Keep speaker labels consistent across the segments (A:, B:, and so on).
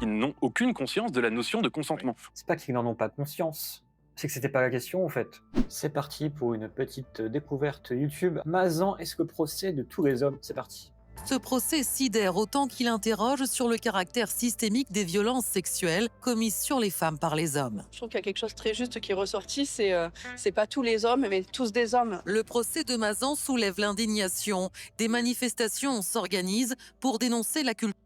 A: Ils n'ont aucune conscience de la notion de consentement.
B: C'est pas qu'ils n'en ont pas conscience, c'est que c'était pas la question en fait. C'est parti pour une petite découverte YouTube. Mazan est-ce le procès de tous les hommes? C'est parti.
C: Ce procès sidère autant qu'il interroge sur le caractère systémique des violences sexuelles commises sur les femmes par les hommes.
D: Je trouve qu'il y a quelque chose de très juste qui est ressorti, c'est pas tous les hommes, mais tous des hommes.
C: Le procès de Mazan soulève l'indignation. Des manifestations s'organisent pour dénoncer la culture.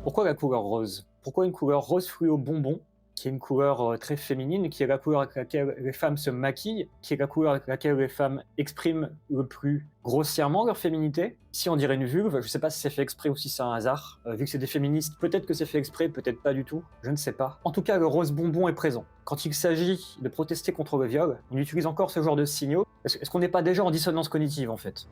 B: Pourquoi la couleur rose? Pourquoi une couleur rose fluo bonbon, qui est une couleur très féminine, qui est la couleur avec laquelle les femmes se maquillent, qui est la couleur avec laquelle les femmes expriment le plus grossièrement leur féminité? Si on dirait une vulve, je sais pas si c'est fait exprès ou si c'est un hasard. Vu que c'est des féministes, peut-être que c'est fait exprès, peut-être pas du tout, je ne sais pas. En tout cas, le rose bonbon est présent. Quand il s'agit de protester contre le viol, on utilise encore ce genre de signaux. Est-ce qu'on n'est pas déjà en dissonance cognitive en fait?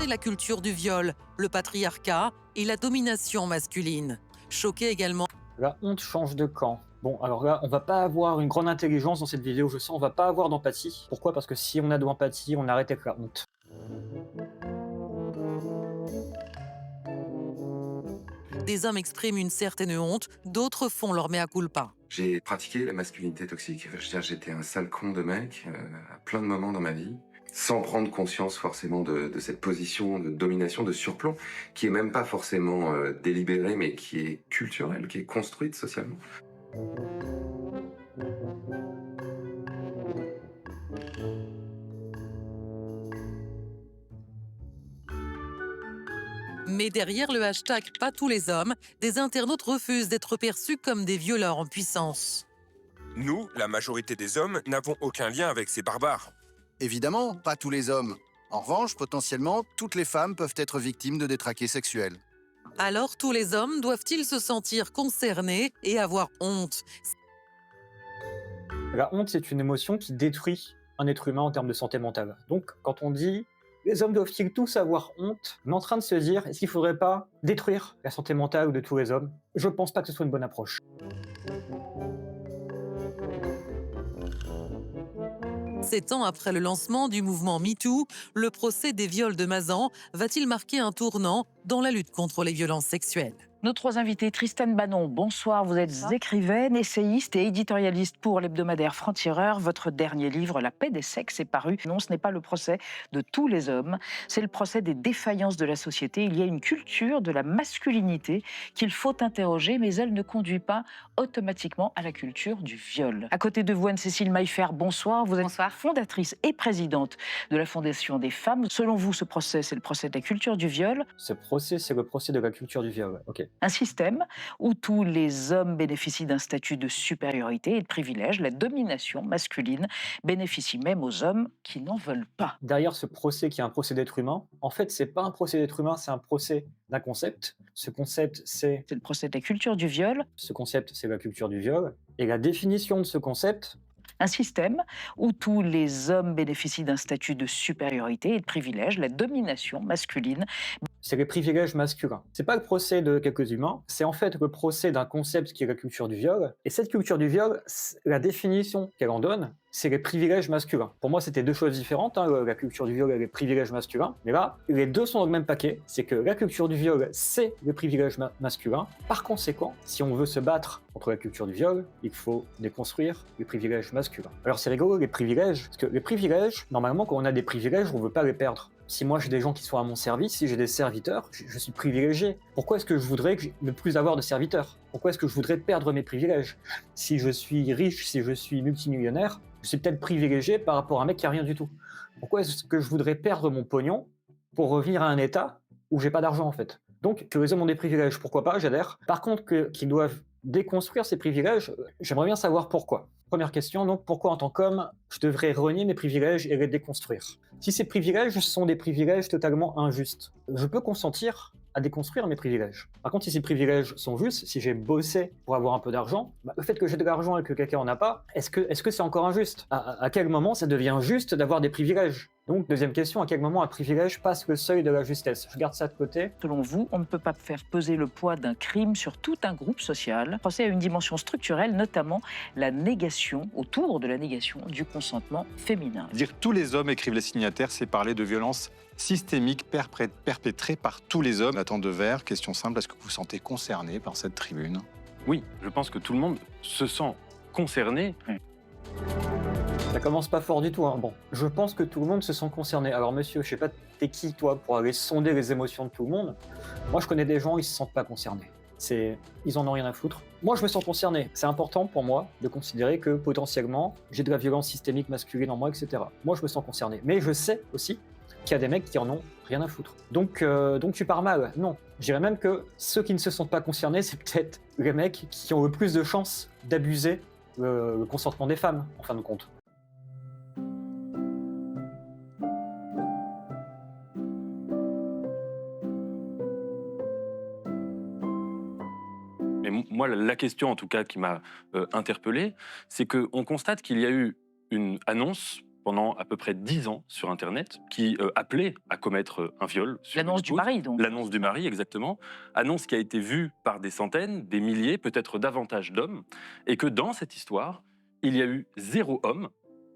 C: La culture du viol, le patriarcat et la domination masculine. Choqué également.
B: La honte change de camp. Bon, alors là, on va pas avoir une grande intelligence dans cette vidéo, je sens, on va pas avoir d'empathie. Pourquoi? Parce que si on a de l'empathie, on arrête avec la honte.
C: Des hommes expriment une certaine honte, d'autres font leur mea culpa.
E: J'ai pratiqué la masculinité toxique. Je veux dire, j'étais un sale con de mec à plein de moments dans ma vie, sans prendre conscience forcément de cette position de domination, de surplomb, qui est même pas forcément délibérée, mais qui est culturelle, qui est construite socialement.
C: Mais derrière le hashtag pas tous les hommes, des internautes refusent d'être perçus comme des violeurs en puissance.
F: Nous, la majorité des hommes, n'avons aucun lien avec ces barbares.
G: Évidemment, pas tous les hommes. En revanche, potentiellement, toutes les femmes peuvent être victimes de détraqués sexuels.
C: Alors tous les hommes doivent-ils se sentir concernés et avoir honte?
B: La honte, c'est une émotion qui détruit un être humain en termes de santé mentale. Donc, quand on dit « les hommes doivent-ils tous avoir honte ?», on est en train de se dire « est-ce qu'il ne faudrait pas détruire la santé mentale de tous les hommes ?» Je ne pense pas que ce soit une bonne approche.
C: 7 ans après le lancement du mouvement MeToo, le procès des viols de Mazan va-t-il marquer un tournant dans la lutte contre les violences sexuelles?
H: Nos trois invités, Tristane Banon, bonsoir. Vous êtes écrivaine, essayiste et éditorialiste pour l'hebdomadaire Franc-Tireur. Votre dernier livre, La paix des sexes, est paru. Non, ce n'est pas le procès de tous les hommes, c'est le procès des défaillances de la société. Il y a une culture de la masculinité qu'il faut interroger, mais elle ne conduit pas automatiquement à la culture du viol. À côté de vous, Anne-Cécile Maillefer, bonsoir. Vous êtes fondatrice et présidente de la Fondation des femmes. Selon vous, ce procès, c'est le procès de la culture du viol.
B: Ce procès, c'est le procès de la culture du viol. Ok.
H: Un système où tous les hommes bénéficient d'un statut de supériorité et de privilège. La domination masculine bénéficie même aux hommes qui n'en veulent pas.
B: Derrière ce procès qui est un procès d'être humain, en fait, c'est pas un procès d'être humain, c'est un procès d'un concept. Ce concept, c'est
H: le procès de la culture du viol.
B: Ce concept, c'est la culture du viol. Et la définition de ce concept,
H: un système où tous les hommes bénéficient d'un statut de supériorité et de privilège, la domination masculine.
B: C'est les privilèges masculins. C'est pas le procès de quelques humains, c'est en fait le procès d'un concept qui est la culture du viol. Et cette culture du viol, la définition qu'elle en donne, c'est les privilèges masculins. Pour moi, c'était deux choses différentes, la culture du viol et les privilèges masculins. Mais là, les deux sont dans le même paquet. C'est que la culture du viol, c'est le privilège masculin. Par conséquent, si on veut se battre contre la culture du viol, il faut déconstruire les privilèges masculins. Alors c'est rigolo, les privilèges, parce que les privilèges, normalement, quand on a des privilèges, on veut pas les perdre. Si moi j'ai des gens qui sont à mon service, si j'ai des serviteurs, je suis privilégié. Pourquoi est-ce que je voudrais ne plus avoir de serviteurs? Pourquoi est-ce que je voudrais perdre mes privilèges? Si je suis riche, si je suis multimillionnaire, je suis peut-être privilégié par rapport à un mec qui a rien du tout. Pourquoi est-ce que je voudrais perdre mon pognon pour revenir à un état où j'ai pas d'argent en fait? Donc que les hommes ont des privilèges, pourquoi pas, j'adhère. Par contre, qu'ils doivent déconstruire ces privilèges, j'aimerais bien savoir pourquoi. Première question, donc pourquoi en tant qu'homme, je devrais renier mes privilèges et les déconstruire? Si ces privilèges sont des privilèges totalement injustes, je peux consentir à déconstruire mes privilèges. Par contre, si ces privilèges sont justes, si j'ai bossé pour avoir un peu d'argent, le fait que j'ai de l'argent et que quelqu'un en a pas, est-ce que c'est encore injuste? À quel moment ça devient juste d'avoir des privilèges? Donc, deuxième question, à quel moment un privilège passe le seuil de la justesse? Je garde ça de côté.
H: Selon vous, on ne peut pas faire peser le poids d'un crime sur tout un groupe social. Le procès a une dimension structurelle, notamment la négation, autour de la négation du consentement féminin.
I: Dire tous les hommes écrivent les signataires, c'est parler de violences systémiques perpétrées par tous les hommes. Nathan Devers, question simple, est-ce que vous vous sentez concerné par cette tribune?
A: Oui, je pense que tout le monde se sent concerné.
B: Ça commence pas fort du tout, hein. Bon, je pense que tout le monde se sent concerné. Alors monsieur, je sais pas, t'es qui toi pour aller sonder les émotions de tout le monde? Moi je connais des gens, ils se sentent pas concernés. Ils en ont rien à foutre. Moi je me sens concerné. C'est important pour moi de considérer que potentiellement j'ai de la violence systémique masculine en moi, etc. Moi je me sens concerné. Mais je sais aussi qu'il y a des mecs qui en ont rien à foutre. Donc tu pars mal. Non. Je dirais même que ceux qui ne se sentent pas concernés, c'est peut-être les mecs qui ont le plus de chances d'abuser le consentement des femmes, en fin de compte.
A: Mais moi, la question en tout cas qui m'a interpellé, c'est qu'on constate qu'il y a eu une annonce pendant à peu près 10 ans sur Internet qui appelait à commettre un viol. sur
H: L'annonce
A: une
H: du
A: épouse.
H: mari, donc.
A: L'annonce du mari, exactement. Annonce qui a été vue par des centaines, des milliers, peut-être davantage d'hommes, et que dans cette histoire, il y a eu 0 homme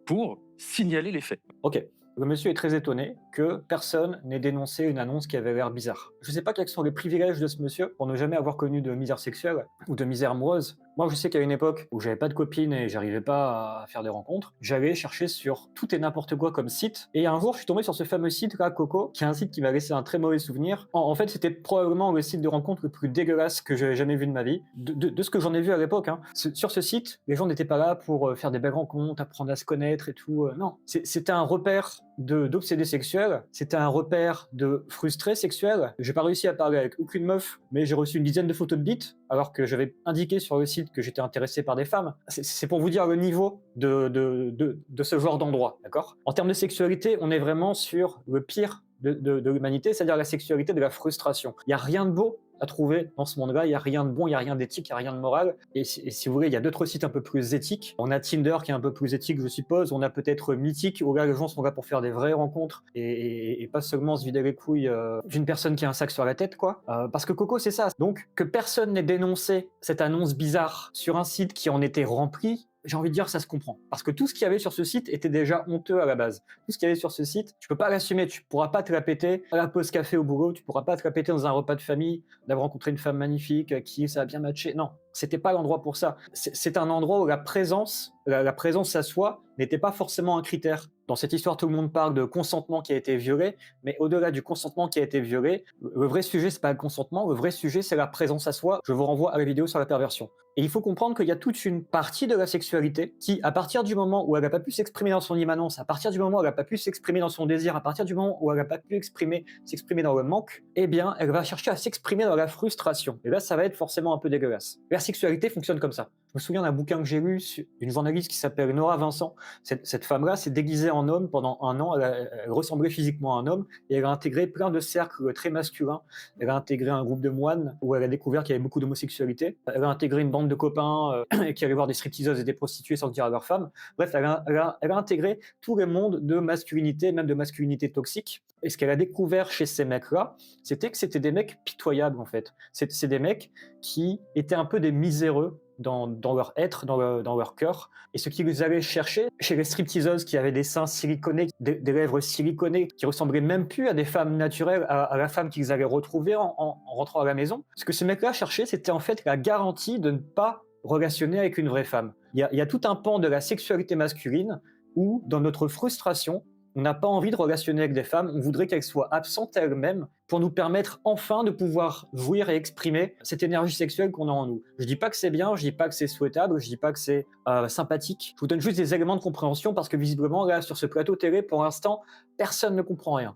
A: pour signaler les faits.
B: Ok. Le monsieur est très étonné que personne n'ait dénoncé une annonce qui avait l'air bizarre. Je ne sais pas quels sont les privilèges de ce monsieur pour ne jamais avoir connu de misère sexuelle ou de misère amoureuse. Moi, je sais qu'à une époque où j'avais pas de copine et j'arrivais pas à faire des rencontres, j'allais chercher sur tout et n'importe quoi comme site. Et un jour, je suis tombé sur ce fameux site là, Coco, qui est un site qui m'a laissé un très mauvais souvenir. En fait, c'était probablement le site de rencontre le plus dégueulasse que j'avais jamais vu de ma vie, de ce que j'en ai vu à l'époque. Hein. Sur ce site, les gens n'étaient pas là pour faire des belles rencontres, apprendre à se connaître et tout. Non, c'était un repère d'obsédés sexuels, c'était un repère de frustrés sexuels. J'ai pas réussi à parler avec aucune meuf, mais j'ai reçu une dizaine de photos de bites, alors que j'avais indiqué sur le site que j'étais intéressé par des femmes. C'est pour vous dire le niveau de ce genre d'endroit, d'accord? En termes de sexualité, on est vraiment sur le pire de l'humanité, c'est-à-dire la sexualité de la frustration. Il n'y a rien de beau à trouver dans ce monde-là, il n'y a rien de bon, il n'y a rien d'éthique, il n'y a rien de moral. Et si vous voulez, il y a d'autres sites un peu plus éthiques. On a Tinder qui est un peu plus éthique, je suppose. On a peut-être Mythique, où là, les gens sont là pour faire des vraies rencontres et pas seulement se vider les couilles d'une personne qui a un sac sur la tête, quoi. Parce que Coco, c'est ça. Donc, que personne n'ait dénoncé cette annonce bizarre sur un site qui en était rempli, j'ai envie de dire, ça se comprend. Parce que tout ce qu'il y avait sur ce site était déjà honteux à la base. Tout ce qu'il y avait sur ce site, tu peux pas l'assumer, tu pourras pas te la péter à la pause café au boulot, tu pourras pas te la péter dans un repas de famille, d'avoir rencontré une femme magnifique à qui ça a bien matché. Non, c'était pas l'endroit pour ça. C'est un endroit où la présence à soi n'était pas forcément un critère. Dans cette histoire, tout le monde parle de consentement qui a été violé, mais au-delà du consentement qui a été violé, le vrai sujet, c'est pas le consentement, le vrai sujet, c'est la présence à soi. Je vous renvoie à la vidéo sur la perversion. Et il faut comprendre qu'il y a toute une partie de la sexualité qui, à partir du moment où elle n'a pas pu s'exprimer dans son immanence, à partir du moment où elle n'a pas pu s'exprimer dans son désir, à partir du moment où elle n'a pas pu s'exprimer dans le manque, eh bien, elle va chercher à s'exprimer dans la frustration. Et là, ça va être forcément un peu dégueulasse. La sexualité fonctionne comme ça. Je me souviens d'un bouquin que j'ai lu d'une journaliste qui s'appelle Nora Vincent. Cette femme-là s'est déguisée en homme pendant 1 an. Elle ressemblait physiquement à un homme et elle a intégré plein de cercles très masculins. Elle a intégré un groupe de moines où elle a découvert qu'il y avait beaucoup d'homosexualité. Elle a intégré une bande de copains qui allaient voir des stripteaseuses et des prostituées sans le dire à leur femme. Bref, elle a intégré tout le monde de masculinité, même de masculinité toxique. Et ce qu'elle a découvert chez ces mecs-là, c'était que c'était des mecs pitoyables, en fait. C'est des mecs qui étaient un peu des miséreux dans leur être, dans leur cœur. Et ce qu'ils allaient chercher chez les stripteaseuses qui avaient des seins siliconés, des lèvres siliconées, qui ressemblaient même plus à des femmes naturelles, à la femme qu'ils allaient retrouver en rentrant à la maison. Ce que ces mecs-là cherchaient, c'était en fait la garantie de ne pas relationner avec une vraie femme. Il y a tout un pan de la sexualité masculine où, dans notre frustration, on n'a pas envie de relationner avec des femmes, on voudrait qu'elles soient absentes elles-mêmes pour nous permettre enfin de pouvoir jouir et exprimer cette énergie sexuelle qu'on a en nous. Je dis pas que c'est bien, je dis pas que c'est souhaitable, je dis pas que c'est sympathique. Je vous donne juste des éléments de compréhension parce que visiblement, là, sur ce plateau télé, pour l'instant, personne ne comprend rien.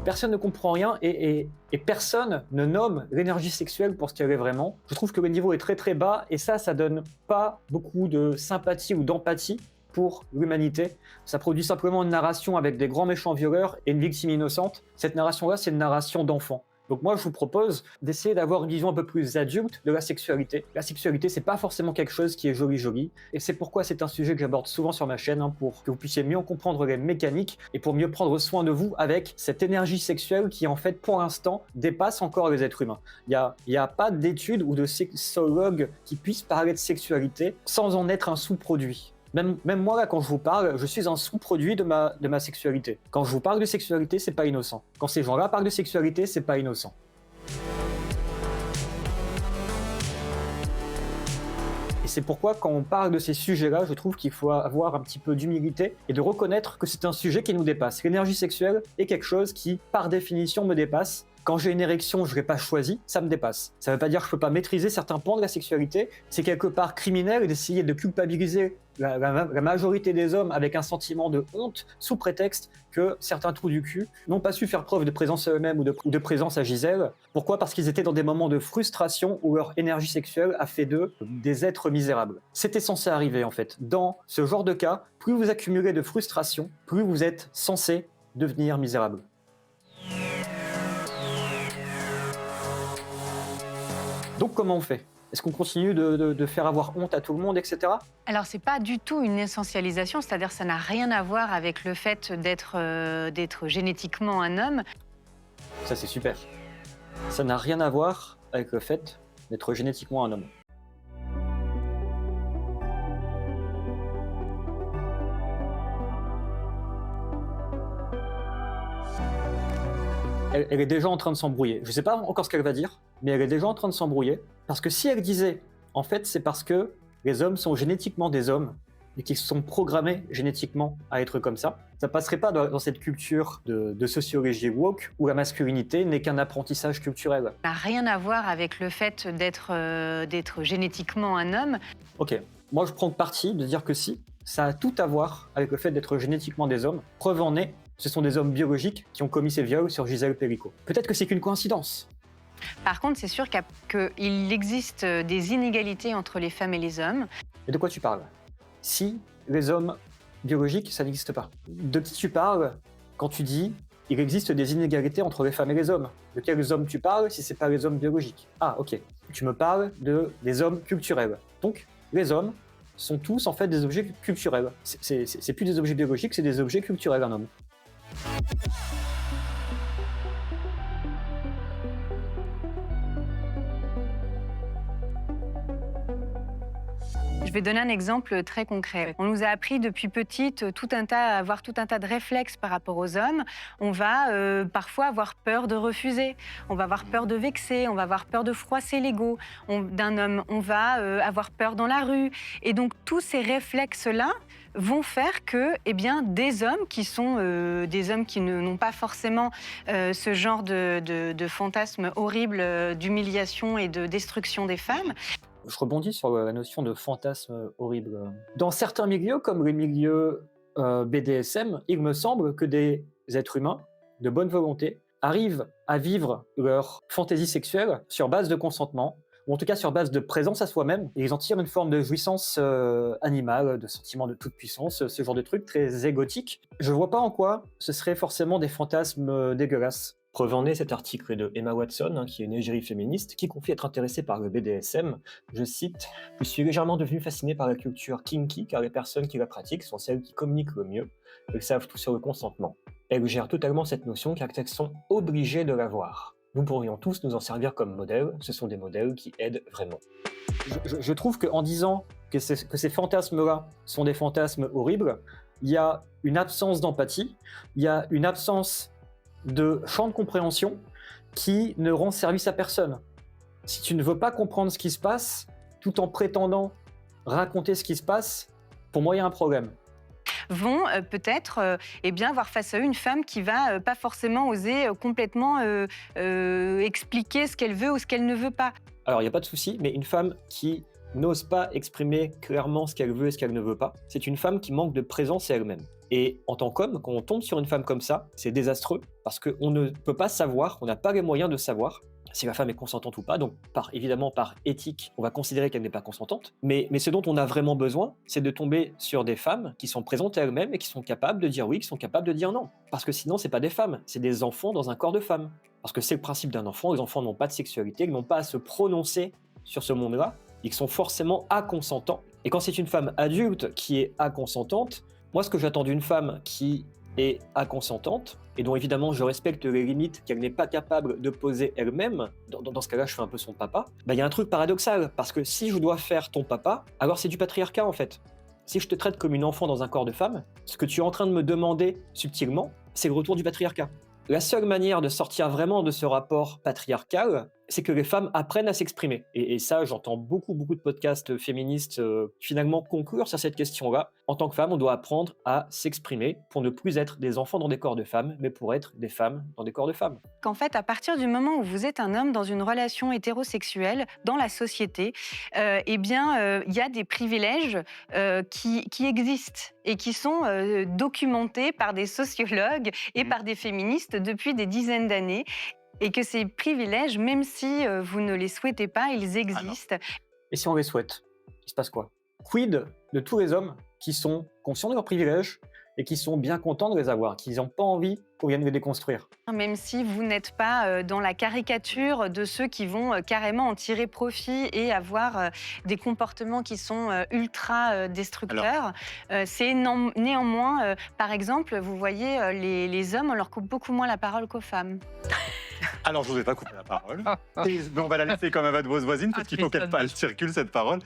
B: Personne ne comprend rien et personne ne nomme l'énergie sexuelle pour ce qu'elle est vraiment. Je trouve que le niveau est très très bas et ça donne pas beaucoup de sympathie ou d'empathie pour l'humanité. Ça produit simplement une narration avec des grands méchants violeurs et une victime innocente. Cette narration-là, c'est une narration d'enfant. Donc moi, je vous propose d'essayer d'avoir une vision un peu plus adulte de la sexualité. La sexualité, c'est pas forcément quelque chose qui est joli, et c'est pourquoi c'est un sujet que j'aborde souvent sur ma chaîne, pour que vous puissiez mieux en comprendre les mécaniques et pour mieux prendre soin de vous avec cette énergie sexuelle qui, en fait, pour l'instant, dépasse encore les êtres humains. Il y a pas d'études ou de sexologues qui puissent parler de sexualité sans en être un sous-produit. Même moi, là, quand je vous parle, je suis un sous-produit de ma sexualité. Quand je vous parle de sexualité, c'est pas innocent. Quand ces gens-là parlent de sexualité, c'est pas innocent. Et c'est pourquoi, quand on parle de ces sujets-là, je trouve qu'il faut avoir un petit peu d'humilité et de reconnaître que c'est un sujet qui nous dépasse. L'énergie sexuelle est quelque chose qui, par définition, me dépasse. Quand j'ai une érection, je ne l'ai pas choisie, ça me dépasse. Ça ne veut pas dire que je ne peux pas maîtriser certains pans de la sexualité. C'est quelque part criminel d'essayer de culpabiliser la majorité des hommes avec un sentiment de honte sous prétexte que certains trous du cul n'ont pas su faire preuve de présence à eux-mêmes ou de présence à Gisèle. Pourquoi ? Parce qu'ils étaient dans des moments de frustration où leur énergie sexuelle a fait d'eux des êtres misérables. C'était censé arriver en fait. Dans ce genre de cas, plus vous accumulez de frustration, plus vous êtes censé devenir misérable. Donc comment on fait ? Est-ce qu'on continue de faire avoir honte à tout le monde, etc.
J: Alors, c'est pas du tout une essentialisation, c'est-à-dire ça n'a rien à voir avec le fait d'être génétiquement un homme.
B: Ça, c'est super. Ça n'a rien à voir avec le fait d'être génétiquement un homme. Elle est déjà en train de s'embrouiller. Je ne sais pas encore ce qu'elle va dire, mais elle est déjà en train de s'embrouiller. Parce que si elle disait, en fait, c'est parce que les hommes sont génétiquement des hommes et qu'ils sont programmés génétiquement à être comme ça passerait pas dans cette culture de sociologie woke où la masculinité n'est qu'un apprentissage culturel.
J: Ça n'a rien à voir avec le fait d'être génétiquement un homme.
B: Ok, moi je prends le parti de dire que si, ça a tout à voir avec le fait d'être génétiquement des hommes. Preuve en est, ce sont des hommes biologiques qui ont commis ces viols sur Gisèle Pelicot. Peut-être que c'est qu'une coïncidence.
J: Par contre, c'est sûr qu'il existe des inégalités entre les femmes et les hommes.
B: Et de quoi tu parles ? Si les hommes biologiques, ça n'existe pas. De qui tu parles quand tu dis il existe des inégalités entre les femmes et les hommes ? De quels hommes tu parles si c'est pas les hommes biologiques ? Ah, ok. Tu me parles des hommes culturels. Donc, les hommes sont tous en fait des objets culturels. C'est plus des objets biologiques, c'est des objets culturels, un homme.
J: Je vais donner un exemple très concret. On nous a appris depuis petite à avoir tout un tas de réflexes par rapport aux hommes. On va parfois avoir peur de refuser, on va avoir peur de vexer, on va avoir peur de froisser l'ego d'un homme, on va avoir peur dans la rue. Et donc tous ces réflexes-là vont faire que des hommes qui sont des hommes qui n'ont pas forcément ce genre de fantasme horrible d'humiliation et de destruction des femmes.
B: Je rebondis sur la notion de fantasme horrible. Dans certains milieux, comme les milieux BDSM, il me semble que des êtres humains de bonne volonté arrivent à vivre leur fantaisie sexuelle sur base de consentement, ou en tout cas sur base de présence à soi-même, et ils en tirent une forme de jouissance animale, de sentiment de toute puissance, ce genre de truc très égotique. Je vois pas en quoi ce serait forcément des fantasmes dégueulasses. Preuve en est cet article de Emma Watson, qui est une égérie féministe, qui confie être intéressée par le BDSM. Je cite « Je suis légèrement devenue fascinée par la culture kinky, car les personnes qui la pratiquent sont celles qui communiquent le mieux. Elles savent tout sur le consentement. Elles gèrent totalement cette notion car elles sont obligées de l'avoir. Nous pourrions tous nous en servir comme modèle, ce sont des modèles qui aident vraiment. » Je trouve qu'en disant que ces fantasmes-là sont des fantasmes horribles, il y a une absence d'empathie, il y a une absence de champ de compréhension qui ne rend service à personne. Si tu ne veux pas comprendre ce qui se passe, tout en prétendant raconter ce qui se passe, pour moi, il y a un problème.
J: Vont peut-être avoir face à eux une femme qui va pas forcément oser complètement expliquer ce qu'elle veut ou ce qu'elle ne veut pas.
B: Alors, il n'y a pas de souci, mais une femme qui n'ose pas exprimer clairement ce qu'elle veut et ce qu'elle ne veut pas, c'est une femme qui manque de présence à elle-même. Et en tant qu'homme, quand on tombe sur une femme comme ça, c'est désastreux, parce qu'on ne peut pas savoir, on n'a pas les moyens de savoir si la femme est consentante ou pas. Donc, évidemment, par éthique, on va considérer qu'elle n'est pas consentante. Mais ce dont on a vraiment besoin, c'est de tomber sur des femmes qui sont présentes à elles-mêmes et qui sont capables de dire oui, qui sont capables de dire non. Parce que sinon, c'est pas des femmes, c'est des enfants dans un corps de femme. Parce que c'est le principe d'un enfant, les enfants n'ont pas de sexualité, ils n'ont pas à se prononcer sur ce monde-là, ils sont forcément acconsentants. Et quand c'est une femme adulte qui est acconsentante, moi, ce que j'attends d'une femme qui est acconsentante, et dont évidemment je respecte les limites qu'elle n'est pas capable de poser elle-même, dans ce cas-là je fais un peu son papa, il y a un truc paradoxal, parce que si je dois faire ton papa, alors c'est du patriarcat en fait. Si je te traite comme une enfant dans un corps de femme, ce que tu es en train de me demander subtilement, c'est le retour du patriarcat. La seule manière de sortir vraiment de ce rapport patriarcal, c'est que les femmes apprennent à s'exprimer. Et ça, j'entends beaucoup de podcasts féministes finalement conclure sur cette question-là. En tant que femme, on doit apprendre à s'exprimer pour ne plus être des enfants dans des corps de femmes, mais pour être des femmes dans des corps de femmes.
J: Qu'en fait, à partir du moment où vous êtes un homme dans une relation hétérosexuelle dans la société, il y a des privilèges qui existent et qui sont documentés par des sociologues et par des féministes depuis des dizaines d'années. Et que ces privilèges, même si vous ne les souhaitez pas, ils existent.
B: Et si on les souhaite, il se passe quoi? Quid de tous les hommes qui sont conscients de leurs privilèges et qui sont bien contents de les avoir, qui n'ont pas envie qu'on vienne les déconstruire?
J: Même si vous n'êtes pas dans la caricature de ceux qui vont carrément en tirer profit et avoir des comportements qui sont ultra destructeurs, c'est néanmoins, par exemple, vous voyez, les hommes, on leur coupe beaucoup moins la parole qu'aux femmes.
I: Alors, je ne vous ai pas coupé la parole, mais on va la laisser quand même à votre voisine, parce qu'il faut qu'elle circule, cette parole.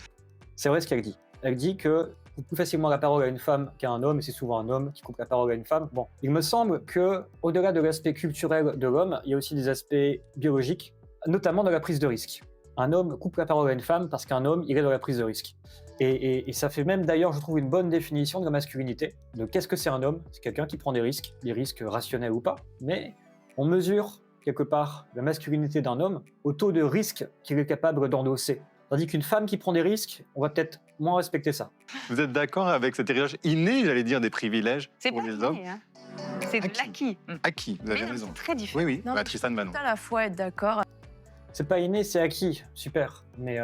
B: C'est vrai ce qu'elle dit. Elle dit que on coupe plus facilement la parole à une femme qu'à un homme, et c'est souvent un homme qui coupe la parole à une femme. Bon, il me semble que, au-delà de l'aspect culturel de l'homme, il y a aussi des aspects biologiques, notamment dans la prise de risque. Un homme coupe la parole à une femme parce qu'un homme, il est dans la prise de risque. Et ça fait même d'ailleurs, je trouve, une bonne définition de la masculinité, de qu'est-ce que c'est un homme. C'est quelqu'un qui prend des risques rationnels ou pas, mais on mesure quelque part la masculinité d'un homme au taux de risque qu'il est capable d'endosser. Tandis qu'une femme qui prend des risques, on va peut-être moins respecter ça.
I: Vous êtes d'accord avec cet héritage inné, j'allais dire, des privilèges
J: C'est
I: pour
J: pas
I: les
J: inné,
I: hommes?
J: hein. C'est de l'acquis.
I: Acquis, vous avez
J: Mais
I: raison.
J: c'est très différent.
I: Oui,
K: Non,
I: Tristan Banon.
K: À la fois être d'accord.
B: C'est pas inné, c'est acquis, super. Mais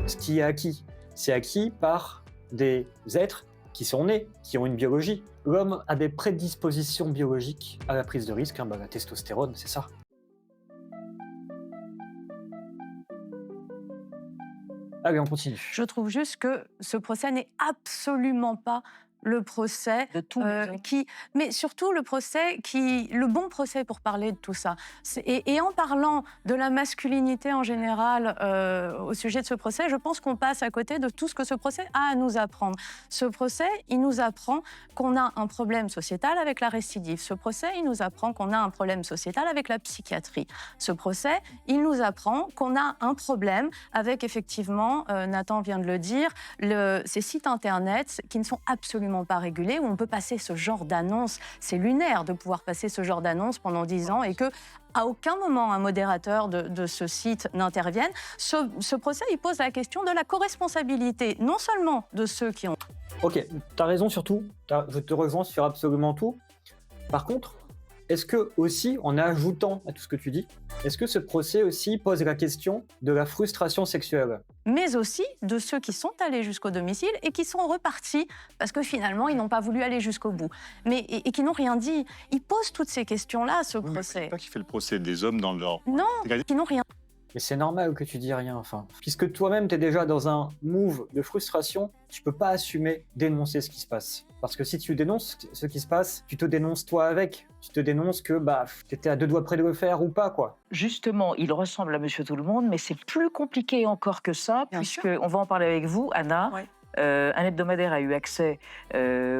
B: ce qui est acquis, c'est acquis par des êtres qui sont nés, qui ont une biologie. L'homme a des prédispositions biologiques à la prise de risque, la testostérone, c'est ça. Allez, on continue.
K: Je trouve juste que ce procès n'est absolument pas le procès
H: De tous les hommes.
K: mais surtout le bon procès pour parler de tout ça. Et en parlant de la masculinité en général au sujet de ce procès, je pense qu'on passe à côté de tout ce que ce procès a à nous apprendre. Ce procès, il nous apprend qu'on a un problème sociétal avec la récidive. Ce procès, il nous apprend qu'on a un problème sociétal avec la psychiatrie. Ce procès, il nous apprend qu'on a un problème avec, effectivement, Nathan vient de le dire, ces sites internet qui ne sont absolument pas régulés, où on peut passer ce genre d'annonce. C'est lunaire de pouvoir passer ce genre d'annonce pendant 10 ans et que à aucun moment un modérateur de ce site n'intervienne. Ce procès, il pose la question de la co-responsabilité, non seulement de ceux qui ont...
B: Ok, t'as raison sur tout, je te rejoins sur absolument tout. Par contre, est-ce que aussi, en ajoutant à tout ce que tu dis, est-ce que ce procès aussi pose la question de la frustration sexuelle?
K: Mais aussi de ceux qui sont allés jusqu'au domicile et qui sont repartis parce que finalement, ils n'ont pas voulu aller jusqu'au bout. Et qui n'ont rien dit. Il pose toutes ces questions-là, ce procès.
I: C'est pas qui fait le procès des hommes dans leur...
K: Non, qui n'ont rien.
B: Mais c'est normal que tu dis rien, enfin. Puisque toi-même, t'es déjà dans un move de frustration, tu peux pas assumer d'énoncer ce qui se passe. Parce que si tu dénonces ce qui se passe, tu te dénonces toi avec. Tu te dénonces que, t'étais à 2 doigts près de le faire ou pas, quoi.
H: Justement, il ressemble à Monsieur Tout-le-Monde, mais c'est plus compliqué encore que ça, puisqu'on va en parler avec vous, Anna.
L: Ouais.
H: Un hebdomadaire a eu accès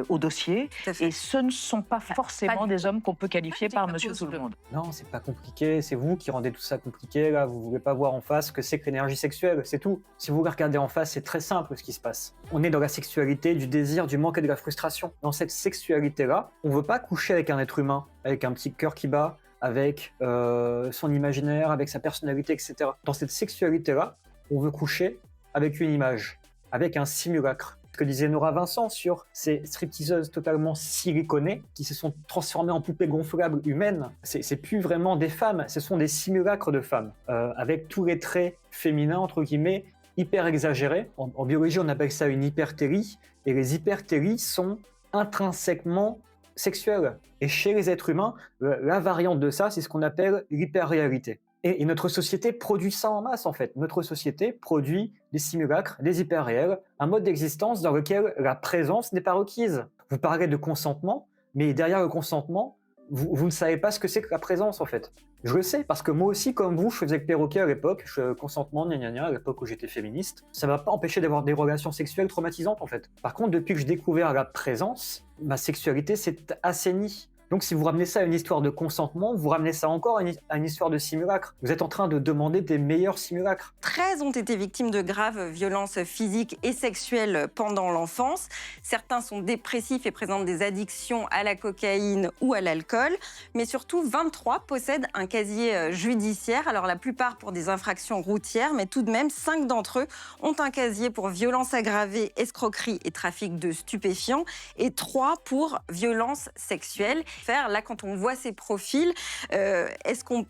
H: au dossier, et ce ne sont pas forcément des hommes qu'on peut qualifier par Monsieur Tout-le-Monde.
B: Non, c'est pas compliqué, c'est vous qui rendez tout ça compliqué, là, vous voulez pas voir en face ce que c'est que l'énergie sexuelle, c'est tout. Si vous regardez en face, c'est très simple ce qui se passe. On est dans la sexualité, du désir, du manque et de la frustration. Dans cette sexualité-là, on veut pas coucher avec un être humain, avec un petit cœur qui bat, avec son imaginaire, avec sa personnalité, etc. Dans cette sexualité-là, on veut coucher avec une image, avec un simulacre. Ce que disait Nora Vincent sur ces stripteaseuses totalement siliconées qui se sont transformées en poupées gonflables humaines. C'est plus vraiment des femmes, ce sont des simulacres de femmes, avec tous les traits féminins, entre guillemets, hyper exagérés. En biologie, on appelle ça une hypertérie, et les hypertéries sont intrinsèquement sexuelles. Et chez les êtres humains, la variante de ça, c'est ce qu'on appelle l'hyperréalité. Et notre société produit ça en masse, en fait. Notre société produit des simulacres, des hyperréels, un mode d'existence dans lequel la présence n'est pas requise. Vous parlez de consentement, mais derrière le consentement, vous ne savez pas ce que c'est que la présence, en fait. Je le sais, parce que moi aussi, comme vous, je faisais le perroquet à l'époque, consentement, gna gna gna, à l'époque où j'étais féministe. Ça ne m'a pas empêché d'avoir des relations sexuelles traumatisantes, en fait. Par contre, depuis que j'ai découvert la présence, ma sexualité s'est assainie. Donc si vous ramenez ça à une histoire de consentement, vous ramenez ça encore à une histoire de simulacre. Vous êtes en train de demander des meilleurs simulacres.
L: 13 ont été victimes de graves violences physiques et sexuelles pendant l'enfance. Certains sont dépressifs et présentent des addictions à la cocaïne ou à l'alcool. Mais surtout, 23 possèdent un casier judiciaire. Alors la plupart pour des infractions routières, mais tout de même, 5 d'entre eux ont un casier pour violences aggravées, escroquerie et trafic de stupéfiants. Et 3 pour violences sexuelles. Là, quand on voit ces profils, est-ce qu'on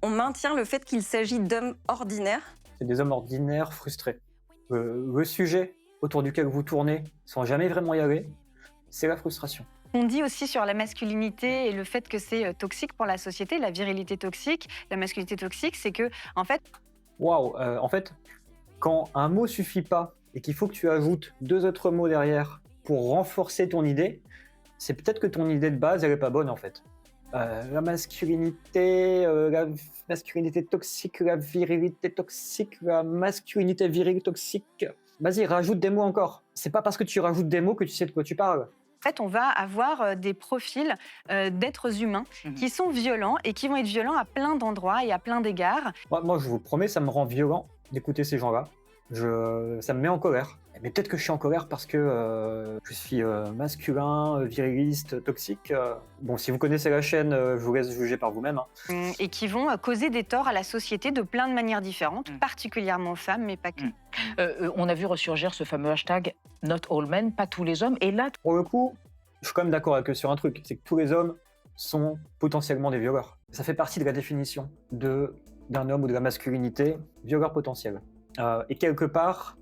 L: maintient le fait qu'il s'agit d'hommes ordinaires?
B: C'est des hommes ordinaires frustrés. Le sujet autour duquel vous tournez sans jamais vraiment y aller, c'est la frustration.
J: On dit aussi sur la masculinité et le fait que c'est toxique pour la société, la virilité toxique, la masculinité toxique, c'est que, en fait...
B: Waouh, en fait, quand un mot suffit pas et qu'il faut que tu ajoutes 2 autres mots derrière pour renforcer ton idée, c'est peut-être que ton idée de base, elle est pas bonne, en fait. La masculinité toxique, la virilité toxique, la masculinité virile toxique. Vas-y, rajoute des mots encore. C'est pas parce que tu rajoutes des mots que tu sais de quoi tu parles.
J: En fait, on va avoir des profils d'êtres humains qui sont violents et qui vont être violents à plein d'endroits et à plein d'égards.
B: Moi, je vous promets, ça me rend violent d'écouter ces gens-là. Ça me met en colère. Mais peut-être que je suis en colère parce que je suis masculin, viriliste, toxique. Bon, si vous connaissez la chaîne, je vous laisse juger par vous-même. Hein.
J: Et qui vont causer des torts à la société de plein de manières différentes, particulièrement aux femmes, mais pas que.
H: On a vu ressurgir ce fameux hashtag « Not all men », pas tous les hommes. Et là,
B: pour le coup, je suis quand même d'accord avec eux sur un truc, c'est que tous les hommes sont potentiellement des violeurs. Ça fait partie de la définition d'un homme ou de la masculinité, violeur potentiel. Et quelque part,